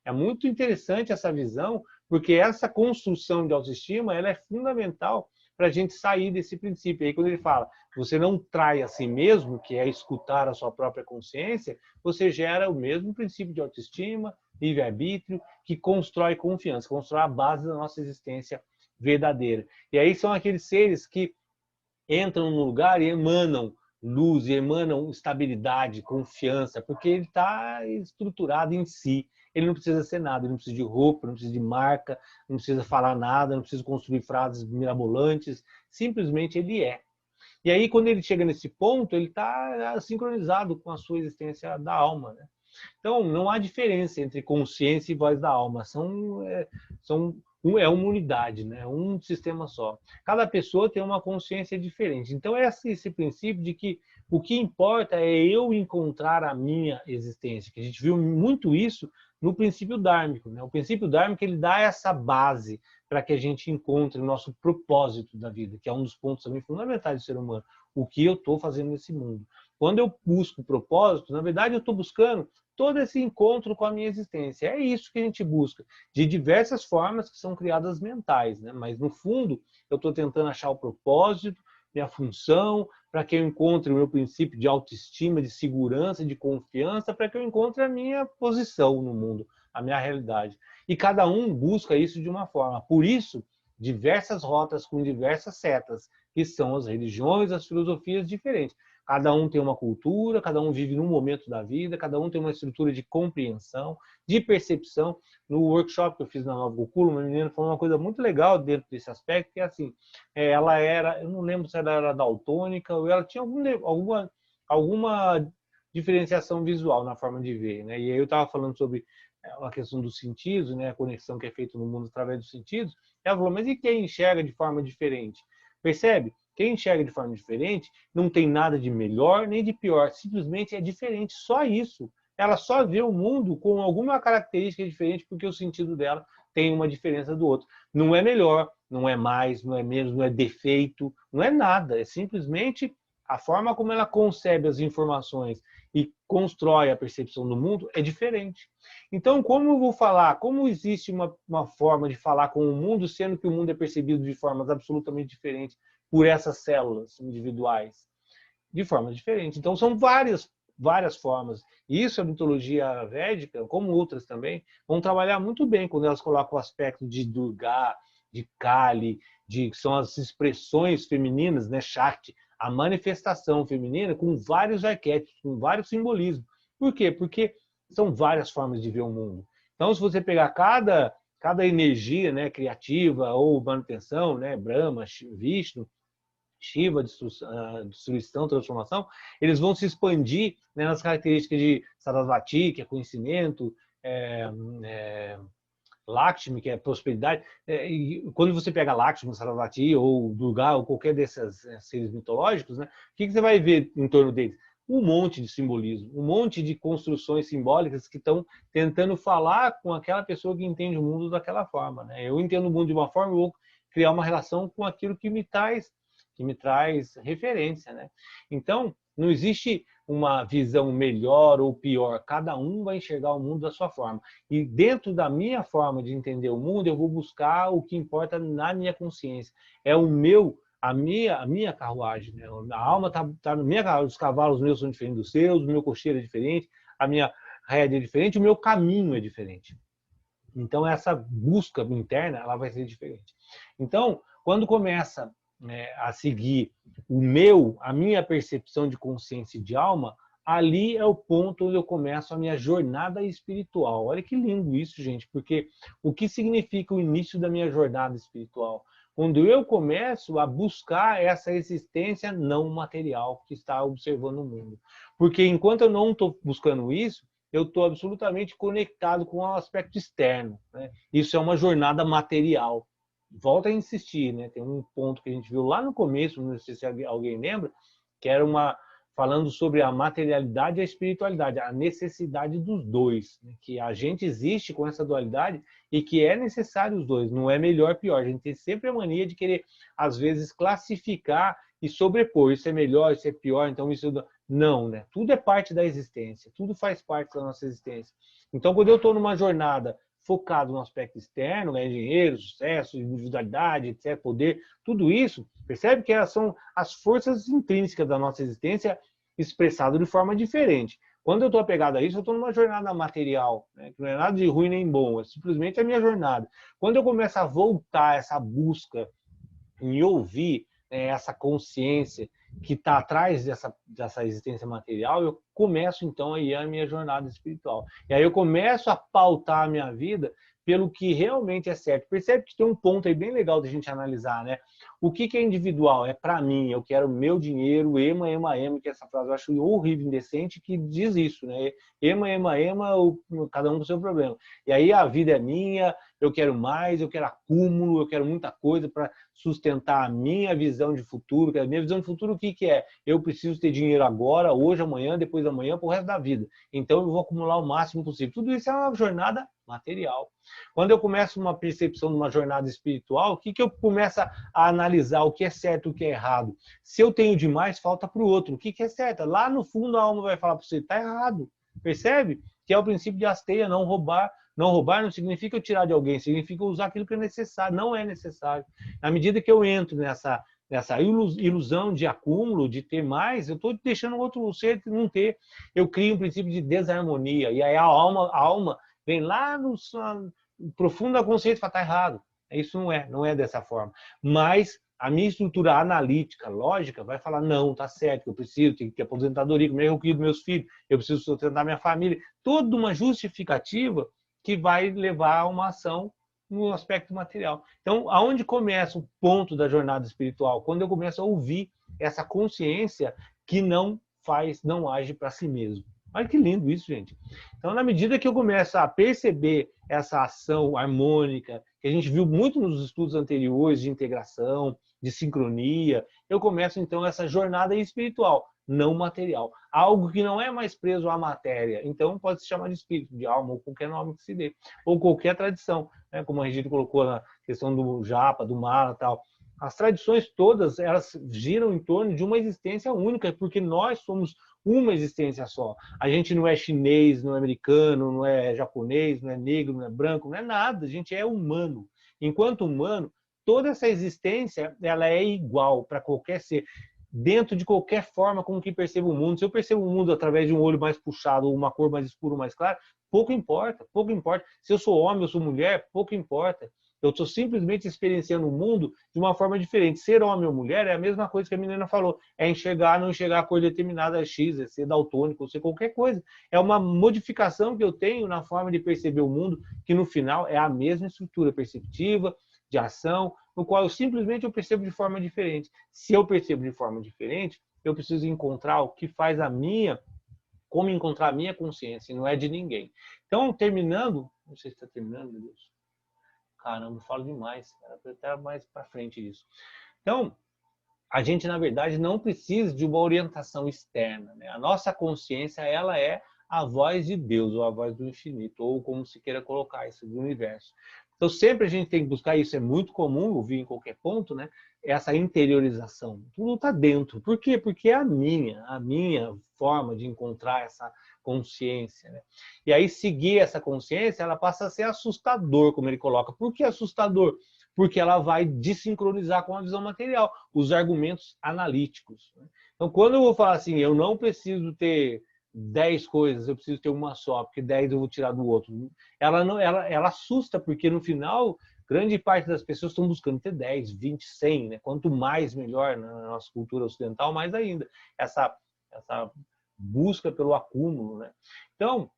É muito interessante essa visão, porque essa construção de autoestima ela é fundamental para a gente sair desse princípio. Aí quando ele fala, você não trai a si mesmo, que é escutar a sua própria consciência, você gera o mesmo princípio de autoestima, livre-arbítrio, que constrói confiança, constrói a base da nossa existência verdadeira. E aí são aqueles seres que entram no lugar e emanam luz, e emanam estabilidade, confiança, porque ele está estruturado em si. Ele não precisa ser nada, ele não precisa de roupa, não precisa de marca, não precisa falar nada, não precisa construir frases mirabolantes, simplesmente ele é. E aí, quando ele chega nesse ponto, ele está sincronizado com a sua existência da alma, né? Então, não há diferença entre consciência e voz da alma. É uma unidade, né? Um sistema só. Cada pessoa tem uma consciência diferente. Então, é esse princípio de que o que importa é eu encontrar a minha existência, que a gente viu muito isso no princípio dármico, né? O princípio dármico, ele dá essa base para que a gente encontre o nosso propósito da vida, que é um dos pontos também fundamentais do ser humano. O que eu estou fazendo nesse mundo. Quando eu busco propósito, na verdade, eu estou buscando todo esse encontro com a minha existência. É isso que a gente busca, de diversas formas que são criadas mentais, né? Mas, no fundo, eu estou tentando achar o propósito, minha função, para que eu encontre o meu princípio de autoestima, de segurança, de confiança, para que eu encontre a minha posição no mundo, a minha realidade. E cada um busca isso de uma forma. Por isso, diversas rotas com diversas setas, que são as religiões, as filosofias diferentes. Cada um tem uma cultura, cada um vive num momento da vida, cada um tem uma estrutura de compreensão, de percepção. No workshop que eu fiz na Nova Gokula, uma menina falou uma coisa muito legal dentro desse aspecto, que é assim, ela era, eu não lembro se ela era daltônica ou ela tinha alguma diferenciação visual na forma de ver, né? E aí eu estava falando sobre a questão dos sentidos, né? A conexão que é feita no mundo através dos sentidos. Ela falou, mas e quem enxerga de forma diferente? Percebe? Quem enxerga de forma diferente não tem nada de melhor nem de pior, simplesmente é diferente, só isso. Ela só vê o mundo com alguma característica diferente porque o sentido dela tem uma diferença do outro. Não é melhor, não é mais, não é menos, não é defeito, não é nada. É simplesmente a forma como ela concebe as informações e constrói a percepção do mundo é diferente. Então, como eu vou falar? Como existe uma forma de falar com o mundo, sendo que o mundo é percebido de formas absolutamente diferentes por essas células individuais? De forma diferente. Então, são várias formas. E isso a mitologia védica, como outras também, vão trabalhar muito bem quando elas colocam o aspecto de Durga, de Kali, que são as expressões femininas, né, Shakti, a manifestação feminina com vários arquétipos, com vários simbolismos. Por quê? Porque são várias formas de ver o mundo. Então, se você pegar cada energia, né, criativa ou manutenção, né, Brahma, Vishnu, Shiva, destruição, transformação, eles vão se expandir, né, nas características de Sarasvati, que é conhecimento, Lakshmi, que é prosperidade. E quando você pega Lakshmi, Sarasvati ou Durga, ou qualquer desses seres mitológicos, né, o que você vai ver em torno deles? Um monte de simbolismo, um monte de construções simbólicas que estão tentando falar com aquela pessoa que entende o mundo daquela forma, né? Eu entendo o mundo de uma forma, eu vou criar uma relação com aquilo que me traz referência, né? Então, não existe uma visão melhor ou pior, cada um vai enxergar o mundo da sua forma. E dentro da minha forma de entender o mundo, eu vou buscar o que importa na minha consciência. É a minha carruagem, né? A alma está na minha carruagem, os cavalos meus são diferentes dos seus, o meu cocheiro é diferente, a minha rédea é diferente, o meu caminho é diferente. Então, essa busca interna, ela vai ser diferente. Então, quando começa a seguir a minha percepção de consciência e de alma, ali é o ponto onde eu começo a minha jornada espiritual. Olha que lindo isso, gente, porque o que significa o início da minha jornada espiritual? Quando eu começo a buscar essa existência não material que está observando o mundo. Porque enquanto eu não estou buscando isso, eu estou absolutamente conectado com o aspecto externo, né? Isso é uma jornada material. Volto a insistir, né? Tem um ponto que a gente viu lá no começo, não sei se alguém lembra, que era falando sobre a materialidade e a espiritualidade, a necessidade dos dois, né? Que a gente existe com essa dualidade e que é necessário os dois, não é melhor pior. A gente tem sempre a mania de querer, às vezes, classificar e sobrepor, isso é melhor, isso é pior, então isso... Não, né? Tudo é parte da existência, tudo faz parte da nossa existência. Então, quando eu estou numa jornada focado no aspecto externo, ganhar dinheiro, sucesso, individualidade, etc., poder, tudo isso, percebe que elas são as forças intrínsecas da nossa existência expressadas de forma diferente. Quando eu estou apegado a isso, eu estou numa jornada material, né, que não é nada de ruim nem bom, é simplesmente a minha jornada. Quando eu começo a voltar essa busca em ouvir essa consciência que está atrás dessa existência material, eu começo então a ir a minha jornada espiritual. E aí eu começo a pautar a minha vida pelo que realmente é certo. Percebe que tem um ponto aí bem legal da gente analisar, né? O que é individual? É para mim, eu quero meu dinheiro, ema, ema, ema, que essa frase eu acho horrível, indecente, que diz isso, né? Ema, ema, ema, cada um com o seu problema. E aí a vida é minha, eu quero mais, eu quero acúmulo, eu quero muita coisa para sustentar a minha visão de futuro. A minha visão de futuro, o que é? Eu preciso ter dinheiro agora, hoje, amanhã, depois da manhã, pro resto da vida. Então eu vou acumular o máximo possível. Tudo isso é uma jornada material. Quando eu começo uma percepção de uma jornada espiritual, o que eu começo a analisar? O que é certo, o que é errado? Se eu tenho demais, falta para o outro. O que é certo? Lá no fundo a alma vai falar para você, está errado. Percebe? Que é o princípio de Asteia, não roubar. Não roubar não significa eu tirar de alguém, significa usar aquilo que é necessário. Não é necessário. Na medida que eu entro nessa ilusão de acúmulo, de ter mais, eu estou deixando o outro ser não ter. Eu crio um princípio de desarmonia. E aí a alma vem lá no profundo da consciência e fala, está errado. Isso não é dessa forma. Mas a minha estrutura analítica, lógica, vai falar, não, está certo, eu preciso, tenho que ter aposentadoria, como é que eu cuido dos meus filhos, eu preciso sustentar minha família. Toda uma justificativa que vai levar a uma ação no aspecto material. Então, aonde começa o ponto da jornada espiritual? Quando eu começo a ouvir essa consciência que não age para si mesmo. Olha que lindo isso, gente. Então, na medida que eu começo a perceber essa ação harmônica, que a gente viu muito nos estudos anteriores de integração, de sincronia, eu começo, então, essa jornada espiritual, não material. Algo que não é mais preso à matéria. Então, pode se chamar de espírito, de alma, ou qualquer nome que se dê. Ou qualquer tradição, né? Como a Regina colocou na questão do japa, do mala e tal. As tradições todas, elas giram em torno de uma existência única, porque nós somos uma existência só. A gente não é chinês, não é americano, não é japonês, não é negro, não é branco, não é nada. A gente é humano. Enquanto humano, toda essa existência ela é igual para qualquer ser, dentro de qualquer forma com que perceba o mundo. Se eu percebo o mundo através de um olho mais puxado, ou uma cor mais escura, mais clara, pouco importa, pouco importa. Se eu sou homem, eu sou mulher, pouco importa. Eu estou simplesmente experienciando o mundo de uma forma diferente. Ser homem ou mulher é a mesma coisa que a menina falou. É enxergar, não enxergar a cor determinada X, é ser daltônico, ser qualquer coisa. É uma modificação que eu tenho na forma de perceber o mundo, que no final é a mesma estrutura perceptiva, de ação, no qual eu percebo de forma diferente. Se eu percebo de forma diferente, eu preciso encontrar o que faz como encontrar a minha consciência, e não é de ninguém. Então, terminando, não sei se está terminando, meu Deus. Caramba, eu falo demais, era até mais para frente isso. Então, a gente, na verdade, não precisa de uma orientação externa, né? A nossa consciência, ela é a voz de Deus, ou a voz do infinito, ou como se queira colocar isso, do universo. Então, sempre a gente tem que buscar, isso é muito comum, ouvir em qualquer ponto, né? Essa interiorização. Tudo está dentro. Por quê? Porque é a minha forma de encontrar essa consciência, né? E aí, seguir essa consciência, ela passa a ser assustador, como ele coloca. Por que assustador? Porque ela vai desincronizar com a visão material, os argumentos analíticos. Então, quando eu vou falar assim, eu não preciso ter 10 coisas, eu preciso ter uma só, porque 10 eu vou tirar do outro. Ela assusta, porque no final, grande parte das pessoas estão buscando ter 10, 20, 100, né? Quanto mais, melhor na nossa cultura ocidental, mais ainda. Essa busca pelo acúmulo, né? Então,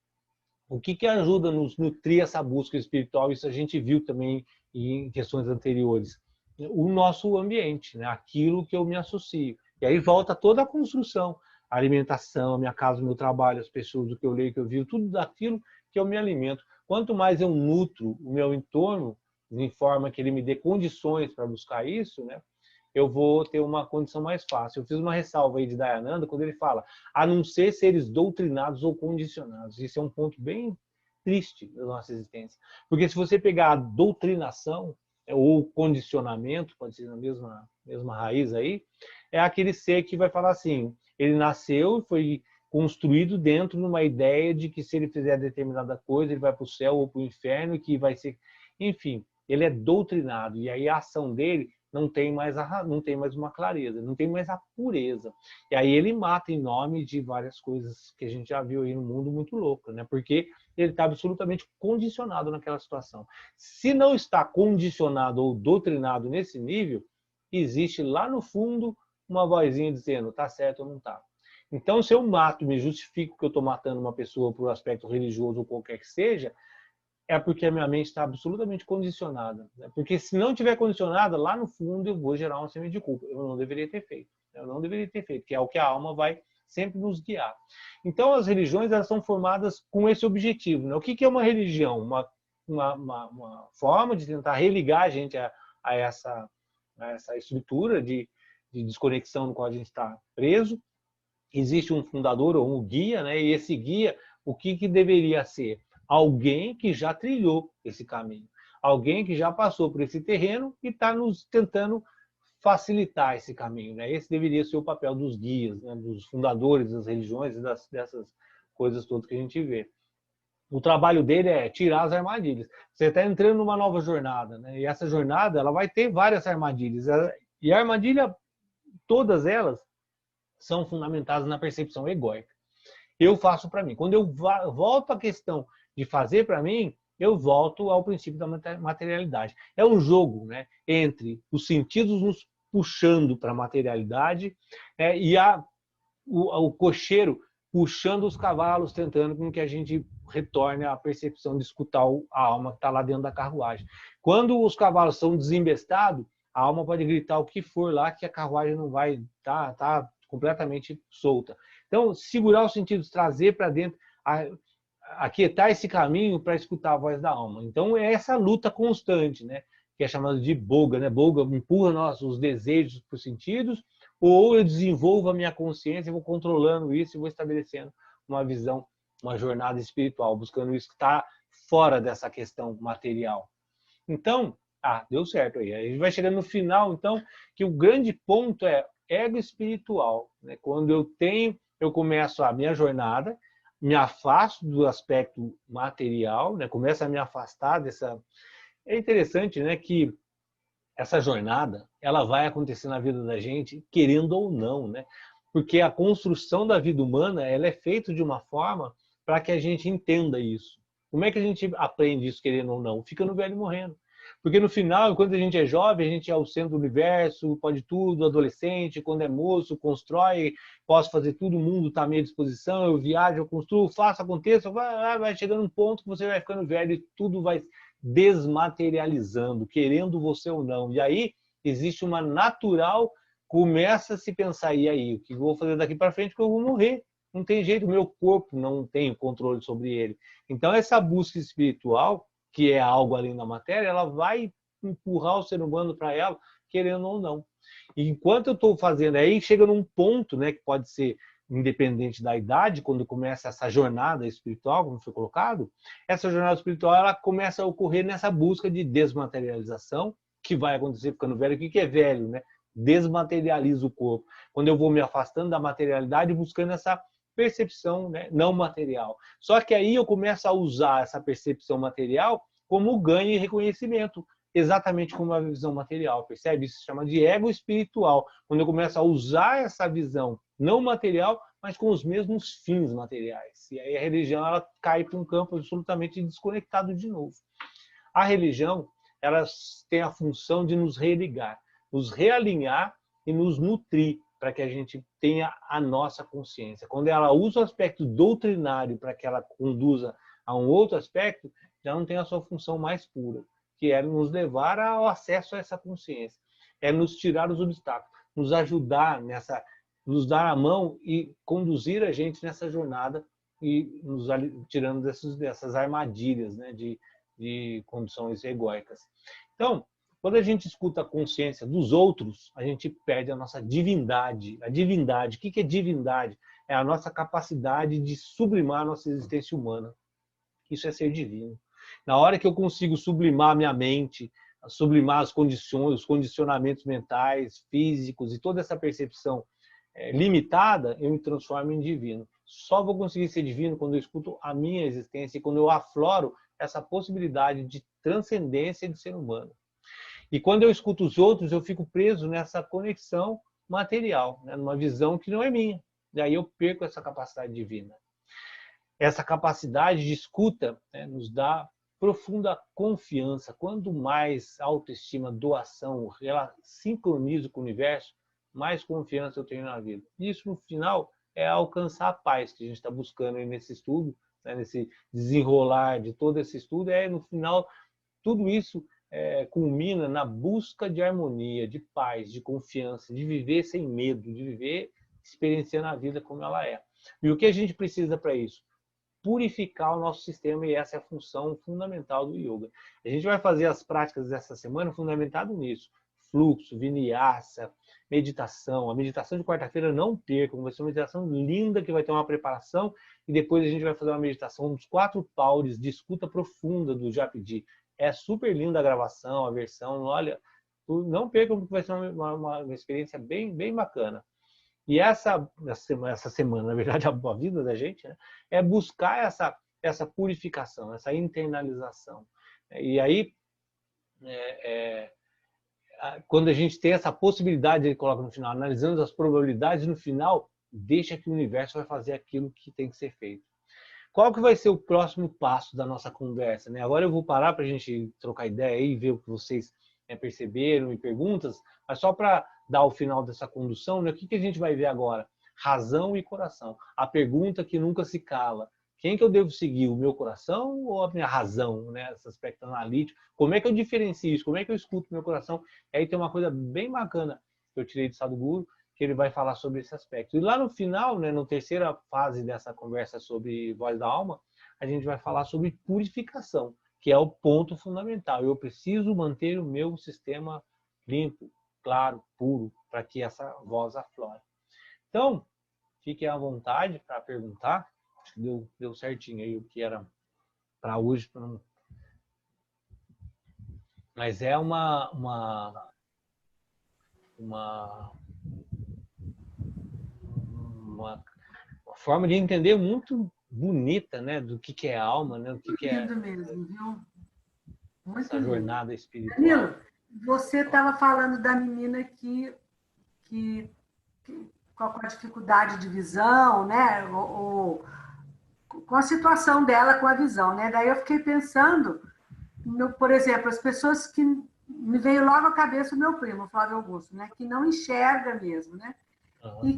o que ajuda a nos nutrir essa busca espiritual? Isso a gente viu também em questões anteriores. O nosso ambiente, né? Aquilo que eu me associo. E aí volta toda a construção. A alimentação, a minha casa, o meu trabalho, as pessoas, o que eu leio, o que eu vivo, tudo daquilo que eu me alimento. Quanto mais eu nutro o meu entorno, de forma que ele me dê condições para buscar isso, né? Eu vou ter uma condição mais fácil. Eu fiz uma ressalva aí de Dayananda quando ele fala a não ser seres doutrinados ou condicionados. Isso é um ponto bem triste da nossa existência. Porque se você pegar a doutrinação ou condicionamento, pode ser na mesma raiz aí, é aquele ser que vai falar assim, ele nasceu e foi construído dentro de uma ideia de que se ele fizer determinada coisa, ele vai para o céu ou para o inferno, e que vai ser... Enfim, ele é doutrinado, e aí a ação dele não tem mais uma clareza, não tem mais a pureza. E aí ele mata em nome de várias coisas que a gente já viu aí no mundo muito louco, né? Porque ele está absolutamente condicionado naquela situação. Se não está condicionado ou doutrinado nesse nível, existe lá no fundo uma vozinha dizendo tá certo ou não tá. Então, se eu mato, me justifico que eu estou matando uma pessoa por aspecto religioso ou qualquer que seja, é porque a minha mente está absolutamente condicionada. Né? Porque se não tiver condicionada, lá no fundo eu vou gerar um sentimento de culpa. Eu não deveria ter feito. Eu não deveria ter feito, que é o que a alma vai sempre nos guiar. Então, as religiões elas são formadas com esse objetivo. Né? O que é uma religião? Uma forma de tentar religar a gente a essa estrutura de desconexão no qual a gente está preso. Existe um fundador ou um guia, né? E esse guia, o que deveria ser? Alguém que já trilhou esse caminho. Alguém que já passou por esse terreno e está nos tentando facilitar esse caminho. Né? Esse deveria ser o papel dos guias, né? Dos fundadores das religiões e dessas coisas todas que a gente vê. O trabalho dele é tirar as armadilhas. Você está entrando numa nova jornada, né? E essa jornada ela vai ter várias armadilhas. E a armadilha, todas elas, são fundamentadas na percepção egóica. Eu faço para mim. Quando eu volto à questão de fazer para mim, eu volto ao princípio da materialidade. É um jogo, né, entre os sentidos nos puxando para a materialidade e o cocheiro puxando os cavalos, tentando com que a gente retorne à percepção de escutar a alma que está lá dentro da carruagem. Quando os cavalos são desembestados, a alma pode gritar o que for lá, que a carruagem não vai tá completamente solta. Então, segurar os sentidos, trazer para dentro, aquietar esse caminho para escutar a voz da alma. Então, é essa luta constante, né? Que é chamada de boga, né? Boga empurra os desejos para os sentidos, ou eu desenvolvo a minha consciência, vou controlando isso e vou estabelecendo uma visão, uma jornada espiritual, buscando isso que está fora dessa questão material. Então, deu certo aí. A gente vai chegando no final, então, que o grande ponto é ego espiritual. Né? Quando eu começo a minha jornada, me afasto do aspecto material, né? Começo a me afastar dessa... É interessante, né, que essa jornada ela vai acontecer na vida da gente, querendo ou não, né? Porque a construção da vida humana ela é feita de uma forma para que a gente entenda isso. Como é que a gente aprende isso, querendo ou não? Fica no velho morrendo. Porque no final, quando a gente é jovem, a gente é o centro do universo, pode tudo, adolescente, quando é moço, constrói, posso fazer tudo, o mundo está à minha disposição, eu viajo, eu construo, faço, aconteça, vai chegando um ponto que você vai ficando velho e tudo vai desmaterializando, querendo você ou não. E aí existe uma natural, começa a se pensar, e aí, o que eu vou fazer daqui para frente, que eu vou morrer. Não tem jeito, o meu corpo não tem controle sobre ele. Então essa busca espiritual, que é algo além da matéria, ela vai empurrar o ser humano para ela, querendo ou não. E enquanto eu estou fazendo, aí chega num ponto, né, que pode ser independente da idade, quando começa essa jornada espiritual, como foi colocado, essa jornada espiritual ela começa a ocorrer nessa busca de desmaterialização, que vai acontecer ficando velho. O que é velho? Né? Desmaterializa o corpo. Quando eu vou me afastando da materialidade, buscando essa percepção, né, não material. Só que aí eu começo a usar essa percepção material como ganho e reconhecimento, exatamente como a visão material, percebe? Isso se chama de ego espiritual, quando eu começo a usar essa visão não material, mas com os mesmos fins materiais. E aí a religião ela cai para um campo absolutamente desconectado de novo. A religião ela tem a função de nos religar, nos realinhar e nos nutrir, para que a gente tenha a nossa consciência. Quando ela usa o aspecto doutrinário para que ela conduza a um outro aspecto, já não tem a sua função mais pura, que é nos levar ao acesso a essa consciência, é nos tirar os obstáculos, nos ajudar nos dar a mão e conduzir a gente nessa jornada e nos tirando dessas armadilhas, né, de condições egóicas. Então, quando a gente escuta a consciência dos outros, a gente perde a nossa divindade. A divindade, o que é divindade? É a nossa capacidade de sublimar a nossa existência humana. Isso é ser divino. Na hora que eu consigo sublimar minha mente, sublimar as condições, os condicionamentos mentais, físicos e toda essa percepção limitada, eu me transformo em divino. Só vou conseguir ser divino quando eu escuto a minha existência e quando eu afloro essa possibilidade de transcendência de ser humano. E quando eu escuto os outros, eu fico preso nessa conexão material, né? Numa visão que não é minha. Daí eu perco essa capacidade divina. Essa capacidade de escuta, né, nos dá profunda confiança. Quanto mais autoestima, doação, sincronizo com o universo, mais confiança eu tenho na vida. Isso, no final, é alcançar a paz que a gente está buscando aí nesse estudo, né? Nesse desenrolar de todo esse estudo. No final, tudo isso culmina na busca de harmonia, de paz, de confiança, de viver sem medo, de viver experienciando a vida como ela é. E o que a gente precisa para isso? Purificar o nosso sistema, e essa é a função fundamental do yoga. A gente vai fazer as práticas dessa semana fundamentado nisso. Fluxo, vinyasa, meditação. A meditação de quarta-feira não percam, vai ser uma meditação linda que vai ter uma preparação, e depois a gente vai fazer uma meditação dos 4 paules de escuta profunda do Japji. É super linda a gravação, a versão, olha, não percam porque vai ser uma experiência bem, bem bacana. E essa semana, na verdade, a vida da gente, né, é buscar essa purificação, essa internalização. E aí, quando a gente tem essa possibilidade, ele coloca no final, analisando as probabilidades, no final, deixa que o universo vai fazer aquilo que tem que ser feito. Qual que vai ser o próximo passo da nossa conversa, né? Agora eu vou parar para a gente trocar ideia e ver o que vocês perceberam e perguntas, mas só para dar o final dessa condução, né? O que a gente vai ver agora? Razão e coração. A pergunta que nunca se cala. Quem que eu devo seguir? O meu coração ou a minha razão, né? Esse aspecto analítico. Como é que eu diferencio isso? Como é que eu escuto o meu coração? E aí tem uma coisa bem bacana que eu tirei do Sadhguru, que ele vai falar sobre esse aspecto. E lá no final, né, na terceira fase dessa conversa sobre voz da alma, a gente vai falar sobre purificação, que é o ponto fundamental. Eu preciso manter o meu sistema limpo, claro, puro, para que essa voz aflore. Então, fiquem à vontade para perguntar. Acho que deu certinho aí o que era para hoje. Mas é uma forma de entender muito bonita, né, do que é alma, né, do que é lindo mesmo, viu? Muito essa lindo. jornada espiritual. Danilo, você estava falando da menina que com a dificuldade de visão, né? Com a situação dela com a visão, né? Daí eu fiquei pensando, por exemplo, as pessoas que me veio logo à cabeça o meu primo, Flávio Augusto, né? Que não enxerga mesmo, né? Uhum.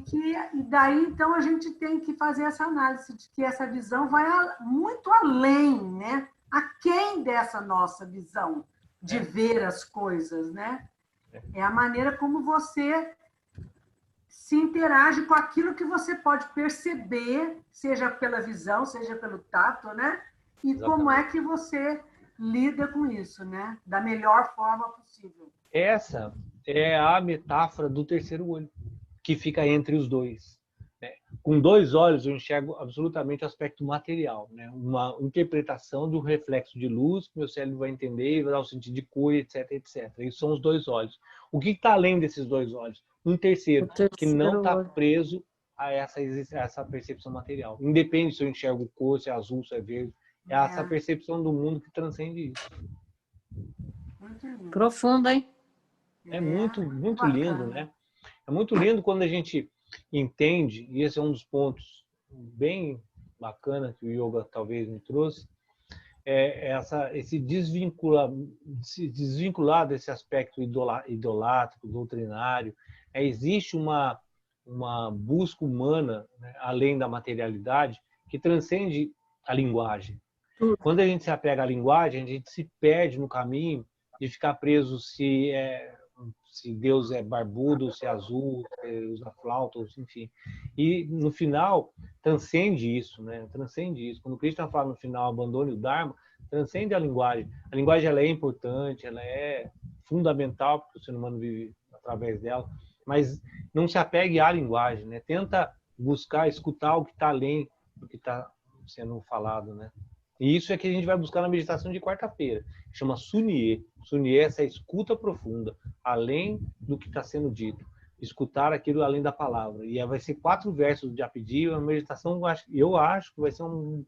E daí, então, a gente tem que fazer essa análise de que essa visão vai muito além, né? Aquém dessa nossa visão de ver as coisas, né? É a maneira como você se interage com aquilo que você pode perceber, seja pela visão, seja pelo tato, né? E Exatamente. como é que você lida com isso, né? Da melhor forma possível. Essa é a metáfora do terceiro olho, que fica entre os dois. Né? Com 2 olhos eu enxergo absolutamente o aspecto material, né? Uma interpretação de um reflexo de luz que meu cérebro vai entender e vai dar o sentido de cor, etc, etc. Isso são os 2 olhos. O que está além desses 2 olhos? Um terceiro, que não está preso a essa percepção material. Independe se eu enxergo cor, se é azul, se é verde. É essa percepção do mundo que transcende isso. Profundo, hein? É muito lindo, né? É muito lindo quando a gente entende, e esse é um dos pontos bem bacana que o yoga talvez me trouxe, esse desvincular desse aspecto idolátrico, doutrinário. Existe uma busca humana, né, além da materialidade, que transcende a linguagem. Quando a gente se apega à linguagem, a gente se perde no caminho de ficar preso se Deus é barbudo, se é azul, se usa flauta, enfim. E no final transcende isso, né? Transcende isso. Quando o Krishna fala no final abandone o Dharma, transcende a linguagem. A linguagem ela é importante, ela é fundamental porque o ser humano vive através dela, mas não se apegue à linguagem, né? Tenta buscar, escutar o que está além do que está sendo falado, né? E isso é que a gente vai buscar na meditação de quarta-feira. Chama Sunye. Sunye é essa escuta profunda, além do que está sendo dito. Escutar aquilo além da palavra. E vai ser 4 versos de Japji, uma meditação, eu acho que vai ser um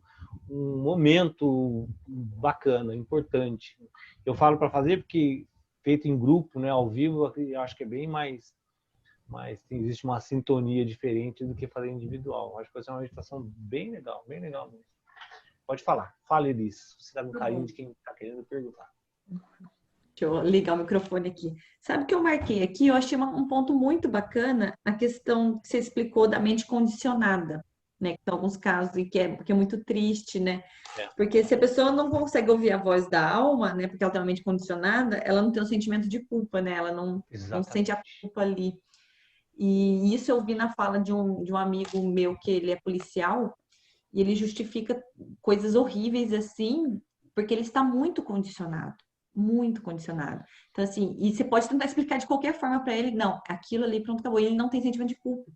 momento bacana, importante. Eu falo para fazer porque feito em grupo, né, ao vivo, eu acho que é bem mais existe uma sintonia diferente do que fazer individual. Acho que vai ser uma meditação bem legal mesmo. Pode falar. Fale disso. Você dá um Tudo carinho bom. de quem está querendo perguntar. Deixa eu ligar o microfone aqui. Sabe o que eu marquei aqui? Eu achei um ponto muito bacana a questão que você explicou da mente condicionada, né? Que tem alguns casos e que é muito triste, né? É, Porque se a pessoa não consegue ouvir a voz da alma, né? Porque ela tem uma mente condicionada, ela não tem um sentimento de culpa, né? Ela não sente a exatamente. culpa ali. E isso eu vi na fala de um amigo meu que ele é policial e ele justifica coisas horríveis assim, porque ele está muito condicionado. Muito condicionado. Então, assim, e você pode tentar explicar de qualquer forma para ele, não, aquilo ali, pronto, acabou. E ele não tem sentimento de culpa.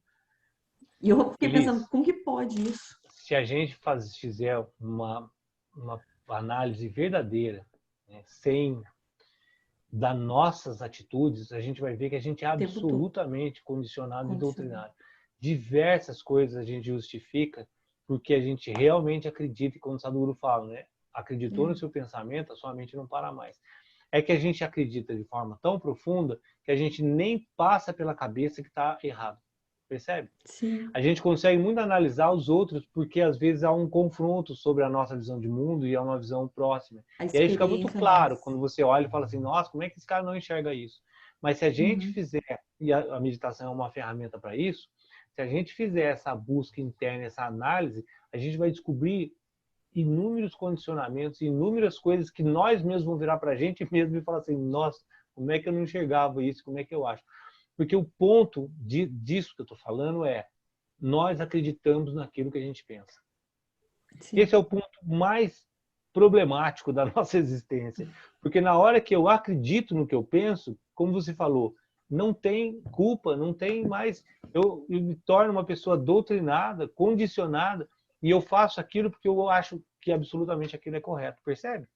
E eu fiquei pensando, Elis, como que pode isso? se a gente fizer uma análise verdadeira, né, sem das nossas atitudes, a gente vai ver que a gente é O tempo todo absolutamente condicionado e condicionado. doutrinado. Diversas coisas a gente justifica porque a gente realmente acredita, e como o Sadhguru fala, né? Acreditou no seu pensamento, a sua mente não para mais. É que a gente acredita de forma tão profunda que a gente nem passa pela cabeça que está errado. Percebe? Sim, A gente consegue muito analisar os outros porque às vezes há um confronto sobre a nossa visão de mundo e há uma visão próxima. a E aí fica muito experiência claro nossa. quando você olha e fala assim, nossa, como é que esse cara não enxerga isso? Mas se a gente Uhum. fizer, e a meditação é uma ferramenta para isso, se a gente fizer essa busca interna, essa análise, a gente vai descobrir inúmeros condicionamentos, inúmeras coisas que nós mesmos vamos virar para a gente mesmo e falar assim, nossa, como é que eu não enxergava isso? Como é que eu acho? Porque o ponto disso que eu estou falando é nós acreditamos naquilo que a gente pensa. Sim. Esse é o ponto mais problemático da nossa existência. Porque na hora que eu acredito no que eu penso, como você falou, não tem culpa, não tem mais. Eu me torno uma pessoa doutrinada, condicionada, e eu faço aquilo porque eu acho que absolutamente aquilo é correto. Percebe?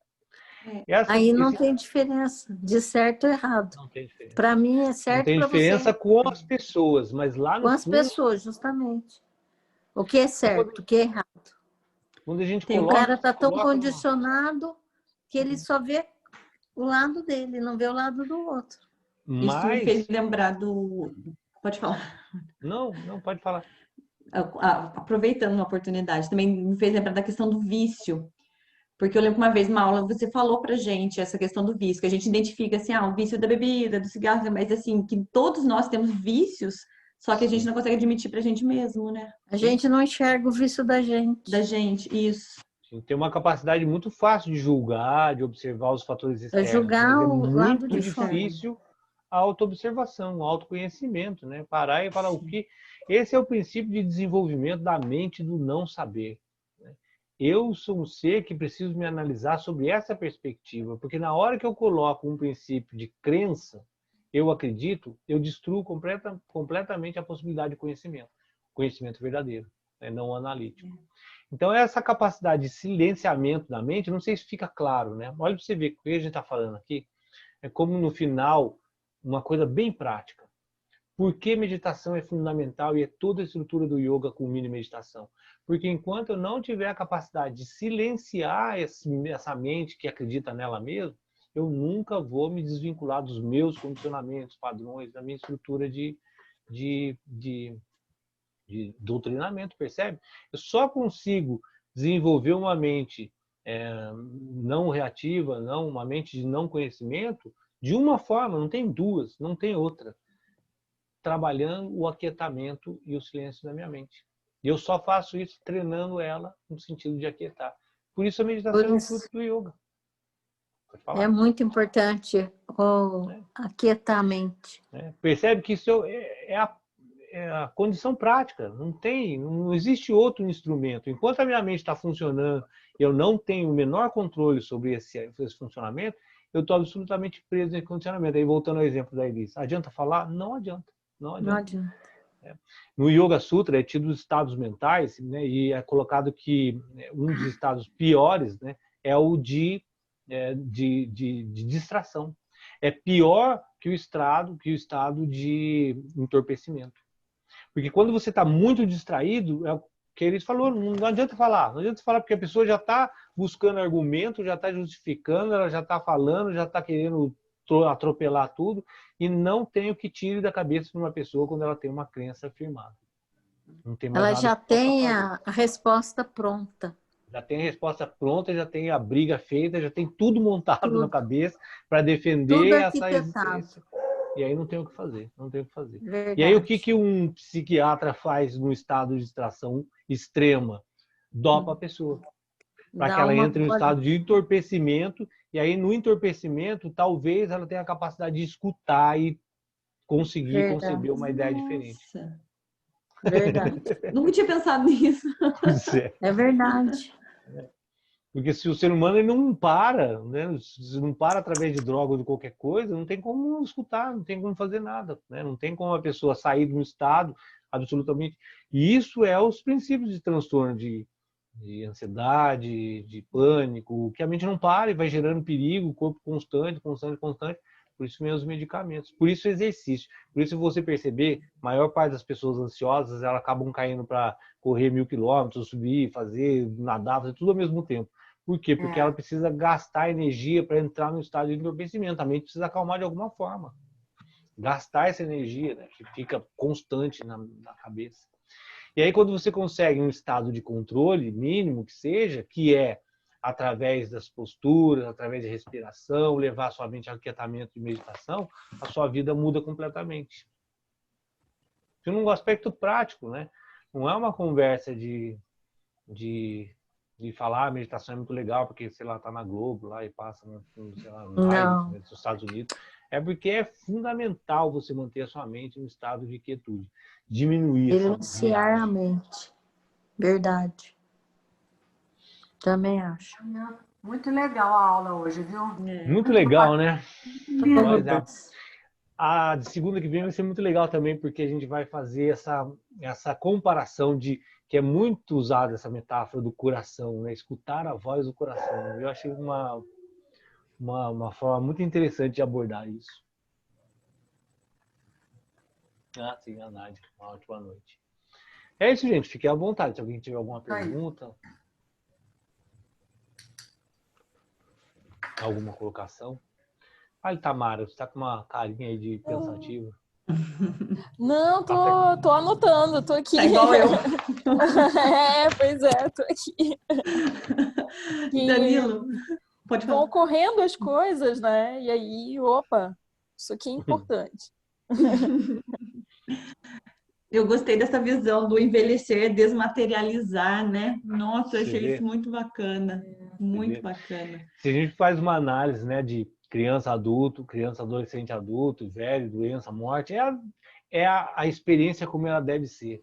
É. Aí não tem diferença de certo ou errado. Não tem diferença. Para mim é Não certo, tem para você diferença com as pessoas, mas lá com no as fundo, pessoas, justamente. O que é certo, o que é errado. quando a gente Tem um O coloca, cara está tão coloca numa... condicionado que ele só vê o lado dele, não vê o lado do outro. Isso me fez Mas, lembrar do. Pode falar. não pode falar. Aproveitando a oportunidade, também me fez lembrar da questão do vício. Porque eu lembro que uma vez, uma aula, você falou pra gente essa questão do vício, que a gente identifica assim, o vício da bebida, do cigarro, mas assim, que todos nós temos vícios, só que a gente Sim, não consegue admitir pra gente mesmo, né? A gente não enxerga o vício da gente. Da gente, isso. sim. Tem uma capacidade muito fácil de julgar, de observar os fatores É externos, mas julgar é o lado muito de fora. difícil a autoobservação, o autoconhecimento, né? Parar e falar o Sim. que... Esse é o princípio de desenvolvimento da mente do não saber. Né? Eu sou um ser que preciso me analisar sobre essa perspectiva, porque na hora que eu coloco um princípio de crença, eu acredito, eu destruo completamente a possibilidade de conhecimento verdadeiro, né? Não analítico. Então, essa capacidade de silenciamento da mente, não sei se fica claro, né? Olha para você ver o que a gente está falando aqui. É como, no final, uma coisa bem prática. Por que meditação é fundamental e é toda a estrutura do yoga culmina em meditação? Porque enquanto eu não tiver a capacidade de silenciar essa mente que acredita nela mesma, eu nunca vou me desvincular dos meus condicionamentos, padrões, da minha estrutura de, de doutrinamento, percebe? Eu só consigo desenvolver uma mente não reativa, uma mente de não conhecimento, de uma forma, não tem duas, não tem outra, trabalhando o aquietamento e o silêncio na minha mente. E eu só faço isso treinando ela no sentido de aquietar. Por isso a meditação é um fruto do yoga. Pode falar. É muito importante aquietar a mente. Percebe que isso é a condição prática. Não existe outro instrumento. Enquanto a minha mente está funcionando, eu não tenho o menor controle sobre esse funcionamento, eu estou absolutamente preso nesse condicionamento. Aí voltando ao exemplo da Elis, adianta falar? Não adianta. Não Não adianta. adianta. No Yoga Sutra é tido os estados mentais, né, e é colocado que um dos estados piores, né, é o de distração. É pior que o estado de entorpecimento. Porque quando você está muito distraído, é o que eles falou, não adianta falar. Não adianta falar porque a pessoa já está buscando argumento, já está justificando, ela já está falando, já está querendo atropelar tudo e não tem o que tire da cabeça de uma pessoa quando ela tem uma crença firmada. Não tem mais Ela nada já que possa tem fazer. a resposta pronta. Já tem a resposta pronta, já tem a briga feita, já tem tudo montado Tudo. na cabeça para Tudo defender essa arquitetado. existência. E aí não tem o que fazer, não tem o que fazer. E aí o que Verdade. que um psiquiatra faz no estado de distração extrema? Dopa a pessoa, para que Dá ela uma entre no estado de entorpecimento, e aí no entorpecimento talvez ela tenha a capacidade de escutar e conseguir Verdade. conceber uma ideia diferente. Nossa, Verdade. nunca tinha pensado nisso. Pois é. É verdade. Porque se o ser humano ele não para, né? Se não para através de droga ou de qualquer coisa, não tem como escutar, não tem como fazer nada, né? Não tem como a pessoa sair de um estado absolutamente. E isso é os princípios de transtorno de ansiedade, de pânico, que a mente não para e vai gerando perigo, corpo constante, constante, constante. Por isso mesmo os medicamentos, por isso o exercício. Por isso, se você perceber, a maior parte das pessoas ansiosas, elas acabam caindo para correr 1.000 quilômetros, subir, fazer, nadar, fazer tudo ao mesmo tempo. Por quê? Porque ela precisa gastar energia para entrar no estado de entorpecimento. A mente precisa acalmar de alguma forma. Gastar essa energia, né, que fica constante na cabeça. E aí, quando você consegue um estado de controle mínimo que seja, que é através das posturas, através de respiração, levar a sua mente ao aquietamento e meditação, a sua vida muda completamente. Isso num aspecto prático, né? Não é uma conversa de falar a meditação é muito legal porque, sei lá, tá na Globo lá e passa sei lá, no live nos Estados Unidos. É porque é fundamental você manter a sua mente no estado de quietude. Diminuir essa Silenciar a viagem. mente. Verdade. Também acho. Muito legal a aula hoje, viu? Muito legal, né? Todas. A de segunda que vem vai ser muito legal também, porque a gente vai fazer essa comparação de que é muito usada essa metáfora do coração, né? Escutar a voz do coração. Eu achei uma forma muito interessante de abordar isso. Ah, sim, a Nádia. Uma ótima noite. É isso, gente. Fiquem à vontade. Se alguém tiver alguma pergunta, alguma colocação. Olha, Tamara, você tá com uma carinha aí de pensativa. Não, tô anotando, tô aqui. Tá igual eu. Pois é, tô aqui. Danilo, pode Vão falar. ocorrendo as coisas, né? E aí, opa, isso aqui é importante. Eu gostei dessa visão do envelhecer, desmaterializar, né? Nossa, eu achei isso muito bacana. Muito bacana. Se a gente faz uma análise, né, de criança, adulto, criança, adolescente, adulto, velho, doença, morte, é a experiência como ela deve ser.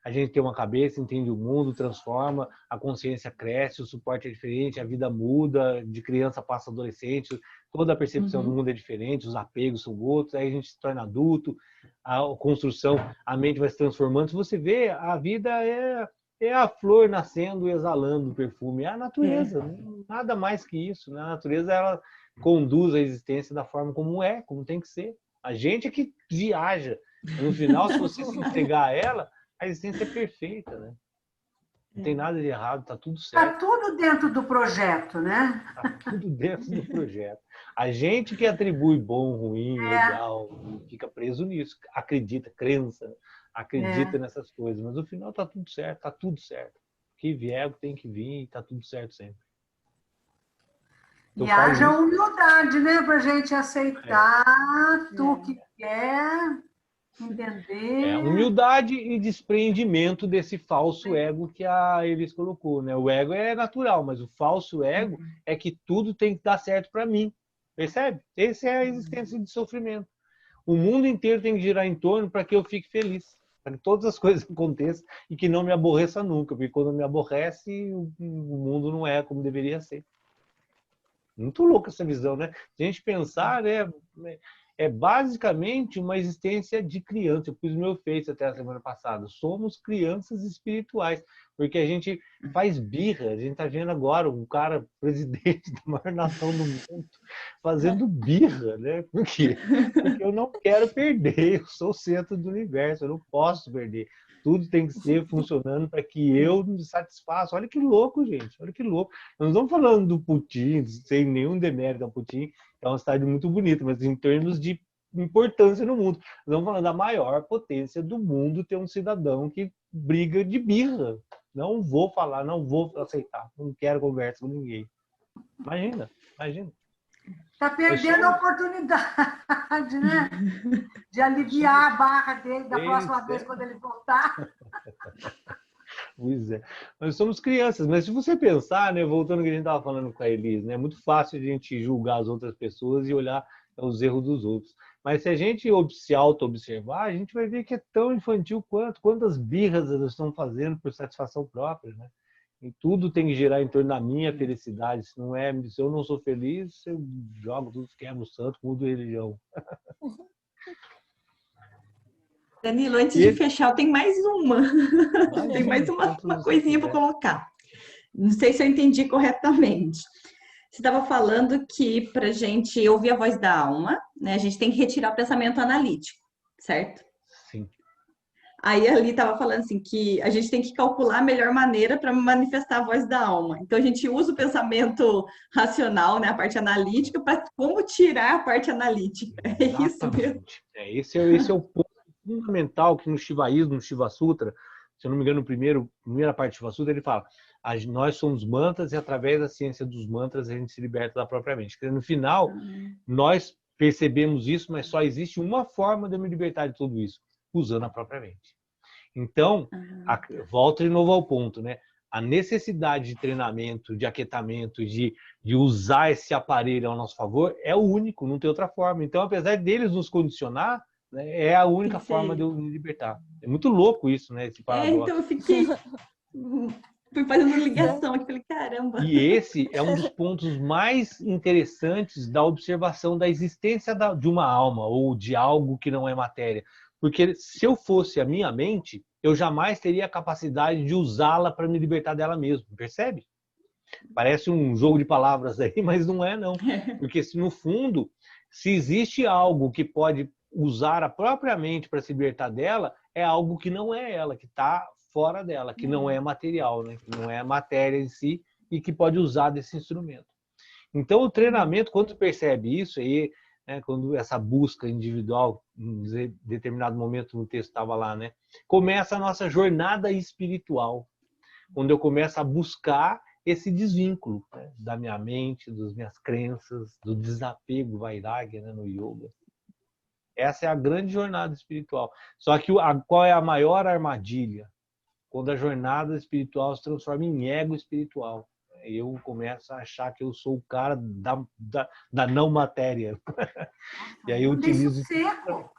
A gente tem uma cabeça, entende o mundo, transforma, a consciência cresce, o suporte é diferente, a vida muda, de criança passa adolescente, toda a percepção do mundo é diferente, os apegos são outros, aí a gente se torna adulto, a construção, a mente vai se transformando. Se você vê, a vida é a flor nascendo e exalando o perfume, é a natureza, nada mais que isso, né? A natureza, ela conduz a existência da forma como é, como tem que ser. A gente é que viaja. No final, se você se entregar a ela, a existência é perfeita, né? Não tem nada de errado, tá tudo certo. Está tudo dentro do projeto, né? Tá tudo dentro do projeto. A gente que atribui bom, ruim, legal, fica preso nisso. Acredita, crença, acredita nessas coisas. Mas no final tá tudo certo, tá tudo certo. O que vier, tem que vir e tá tudo certo sempre. E haja humildade, né? Para a gente aceitar tudo que quer, entender. Humildade e desprendimento desse falso ego que a Elis colocou, né? O ego é natural, mas o falso ego é que tudo tem que dar certo para mim. Percebe? Essa é a existência de sofrimento. O mundo inteiro tem que girar em torno para que eu fique feliz, para que todas as coisas aconteçam e que não me aborreça nunca, porque quando me aborrece, o mundo não é como deveria ser. Muito louca essa visão, né? Se a gente pensar, é basicamente uma existência de criança. Eu pus o meu Face até a semana passada. Somos crianças espirituais, porque a gente faz birra. A gente está vendo agora um cara presidente da maior nação do mundo fazendo birra, né? Por quê? Porque eu não quero perder. Eu sou o centro do universo, eu não posso perder. Tudo tem que ser funcionando para que eu me satisfaça. Olha que louco, gente. Olha que louco. Nós não estamos falando do Putin, sem nenhum demérito ao Putin. É uma cidade muito bonita, mas em termos de importância no mundo. Nós estamos falando da maior potência do mundo ter um cidadão que briga de birra. Não vou falar, não vou aceitar. Não quero conversa com ninguém. Imagina, imagina. Está perdendo a oportunidade, né? De aliviar a barra dele da próxima vez quando ele voltar. Pois é. Nós somos crianças, mas se você pensar, né, voltando ao que a gente estava falando com a Elis, né, é muito fácil a gente julgar as outras pessoas e olhar os erros dos outros. Mas se a gente se auto-observar, a gente vai ver que é tão infantil quantas birras elas estão fazendo por satisfação própria, né? E tudo tem que girar em torno da minha felicidade. Se eu não sou feliz, eu jogo tudo, quebro o santo, mudo a religião. Danilo, antes de fechar, eu tenho mais uma. Tem mais uma coisinha para colocar. Não sei se eu entendi corretamente. Você estava falando que para a gente ouvir a voz da alma, né, a gente tem que retirar o pensamento analítico, certo? Sim. Aí ali estava falando assim que a gente tem que calcular a melhor maneira para manifestar a voz da alma. Então a gente usa o pensamento racional, né, a parte analítica, para como tirar a parte analítica. É isso mesmo. Esse é o ponto fundamental que no Shivaísmo, no Shiva Sutra, se eu não me engano, primeira parte do Shiva Sutra, ele fala: nós somos mantras e através da ciência dos mantras a gente se liberta da própria mente. No final, nós percebemos isso, mas só existe uma forma de eu me libertar de tudo isso, usando a própria mente. Então, volta de novo ao ponto, né? A necessidade de treinamento, de aquietamento, de usar esse aparelho ao nosso favor é o único, não tem outra forma. Então, apesar deles nos condicionar, né, é a única forma de eu me libertar. É muito louco isso, né? Esse paradoxo. Então eu fui fazendo ligação aqui, falei, caramba. E esse é um dos pontos mais interessantes da observação da existência de uma alma ou de algo que não é matéria. Porque se eu fosse a minha mente, eu jamais teria a capacidade de usá-la para me libertar dela mesmo, percebe? Parece um jogo de palavras aí, mas não é não. Porque no fundo, se existe algo que pode usar a própria mente para se libertar dela, é algo que não é ela, que está fora dela, que não é material, né? Que não é matéria em si e que pode usar desse instrumento. Então o treinamento, quando percebe isso aí, né, quando essa busca individual, em determinado momento no texto estava lá, né, começa a nossa jornada espiritual, quando eu começo a buscar esse desvínculo, né, da minha mente, das minhas crenças, do desapego, vairagya, né, no yoga. Essa é a grande jornada espiritual. Só que qual é a maior armadilha? Quando a jornada espiritual se transforma em ego espiritual. Eu começo a achar que eu sou o cara da não matéria. E aí eu utilizo... seco.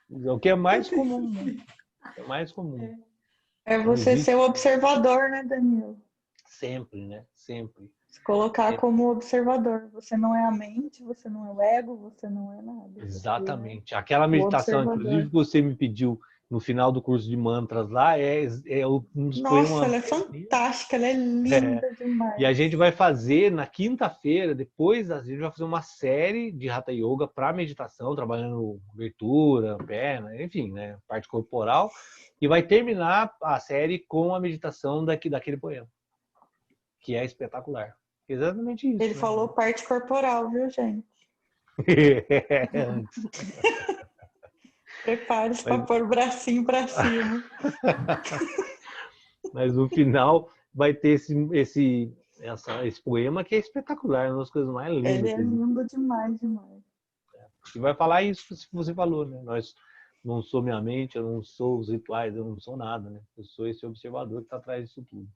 O que é mais comum, né? É mais comum. É você ser o observador, né, Danilo? Sempre, né? Sempre. Se colocar como observador. Você não é a mente, você não é o ego, você não é nada. Exatamente. Aquela meditação, inclusive, que você me pediu no final do curso de mantras lá, um dos poemas... Nossa, ela é fantástica, ela é linda demais. E a gente vai fazer na quinta-feira, depois a gente vai fazer uma série de Hatha Yoga para meditação, trabalhando abertura, perna, enfim, né, parte corporal, e vai terminar a série com a meditação daquele poema, que é espetacular. Exatamente isso. Ele falou parte corporal, viu, gente? Prepare-se para pôr o bracinho para cima. Mas no final vai ter esse poema que é espetacular, uma das coisas mais lindas. Ele é lindo demais, demais. E vai falar isso que você falou, né? Nós não sou minha mente, eu não sou os rituais, eu não sou nada, né? Eu sou esse observador que está atrás disso tudo.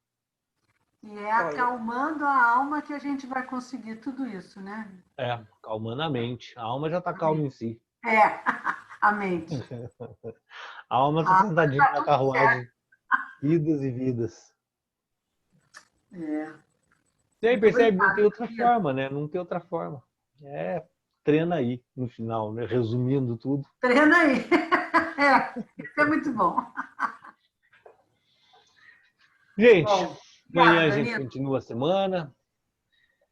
E é acalmando a alma que a gente vai conseguir tudo isso, né? Calmando a mente. A alma já está calma em si. A mente. A alma está sentadinha na carruagem. Vidas e vidas. E aí, percebe? Não tem outra forma, né? Não tem outra forma. Treina aí, no final, né? Resumindo tudo. Treina aí. Isso é muito bom. Gente, amanhã a gente continua a semana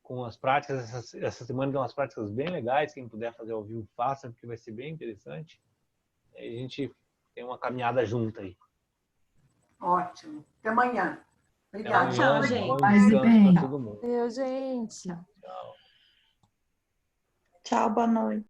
com as práticas. Essa semana tem umas práticas bem legais. Quem puder fazer ao vivo, faça, porque vai ser bem interessante. E a gente tem uma caminhada junta aí. Ótimo. Até amanhã. Obrigada. Tchau, gente. Bom descanso para todo mundo. Meu, gente. Tchau. Tchau, boa noite.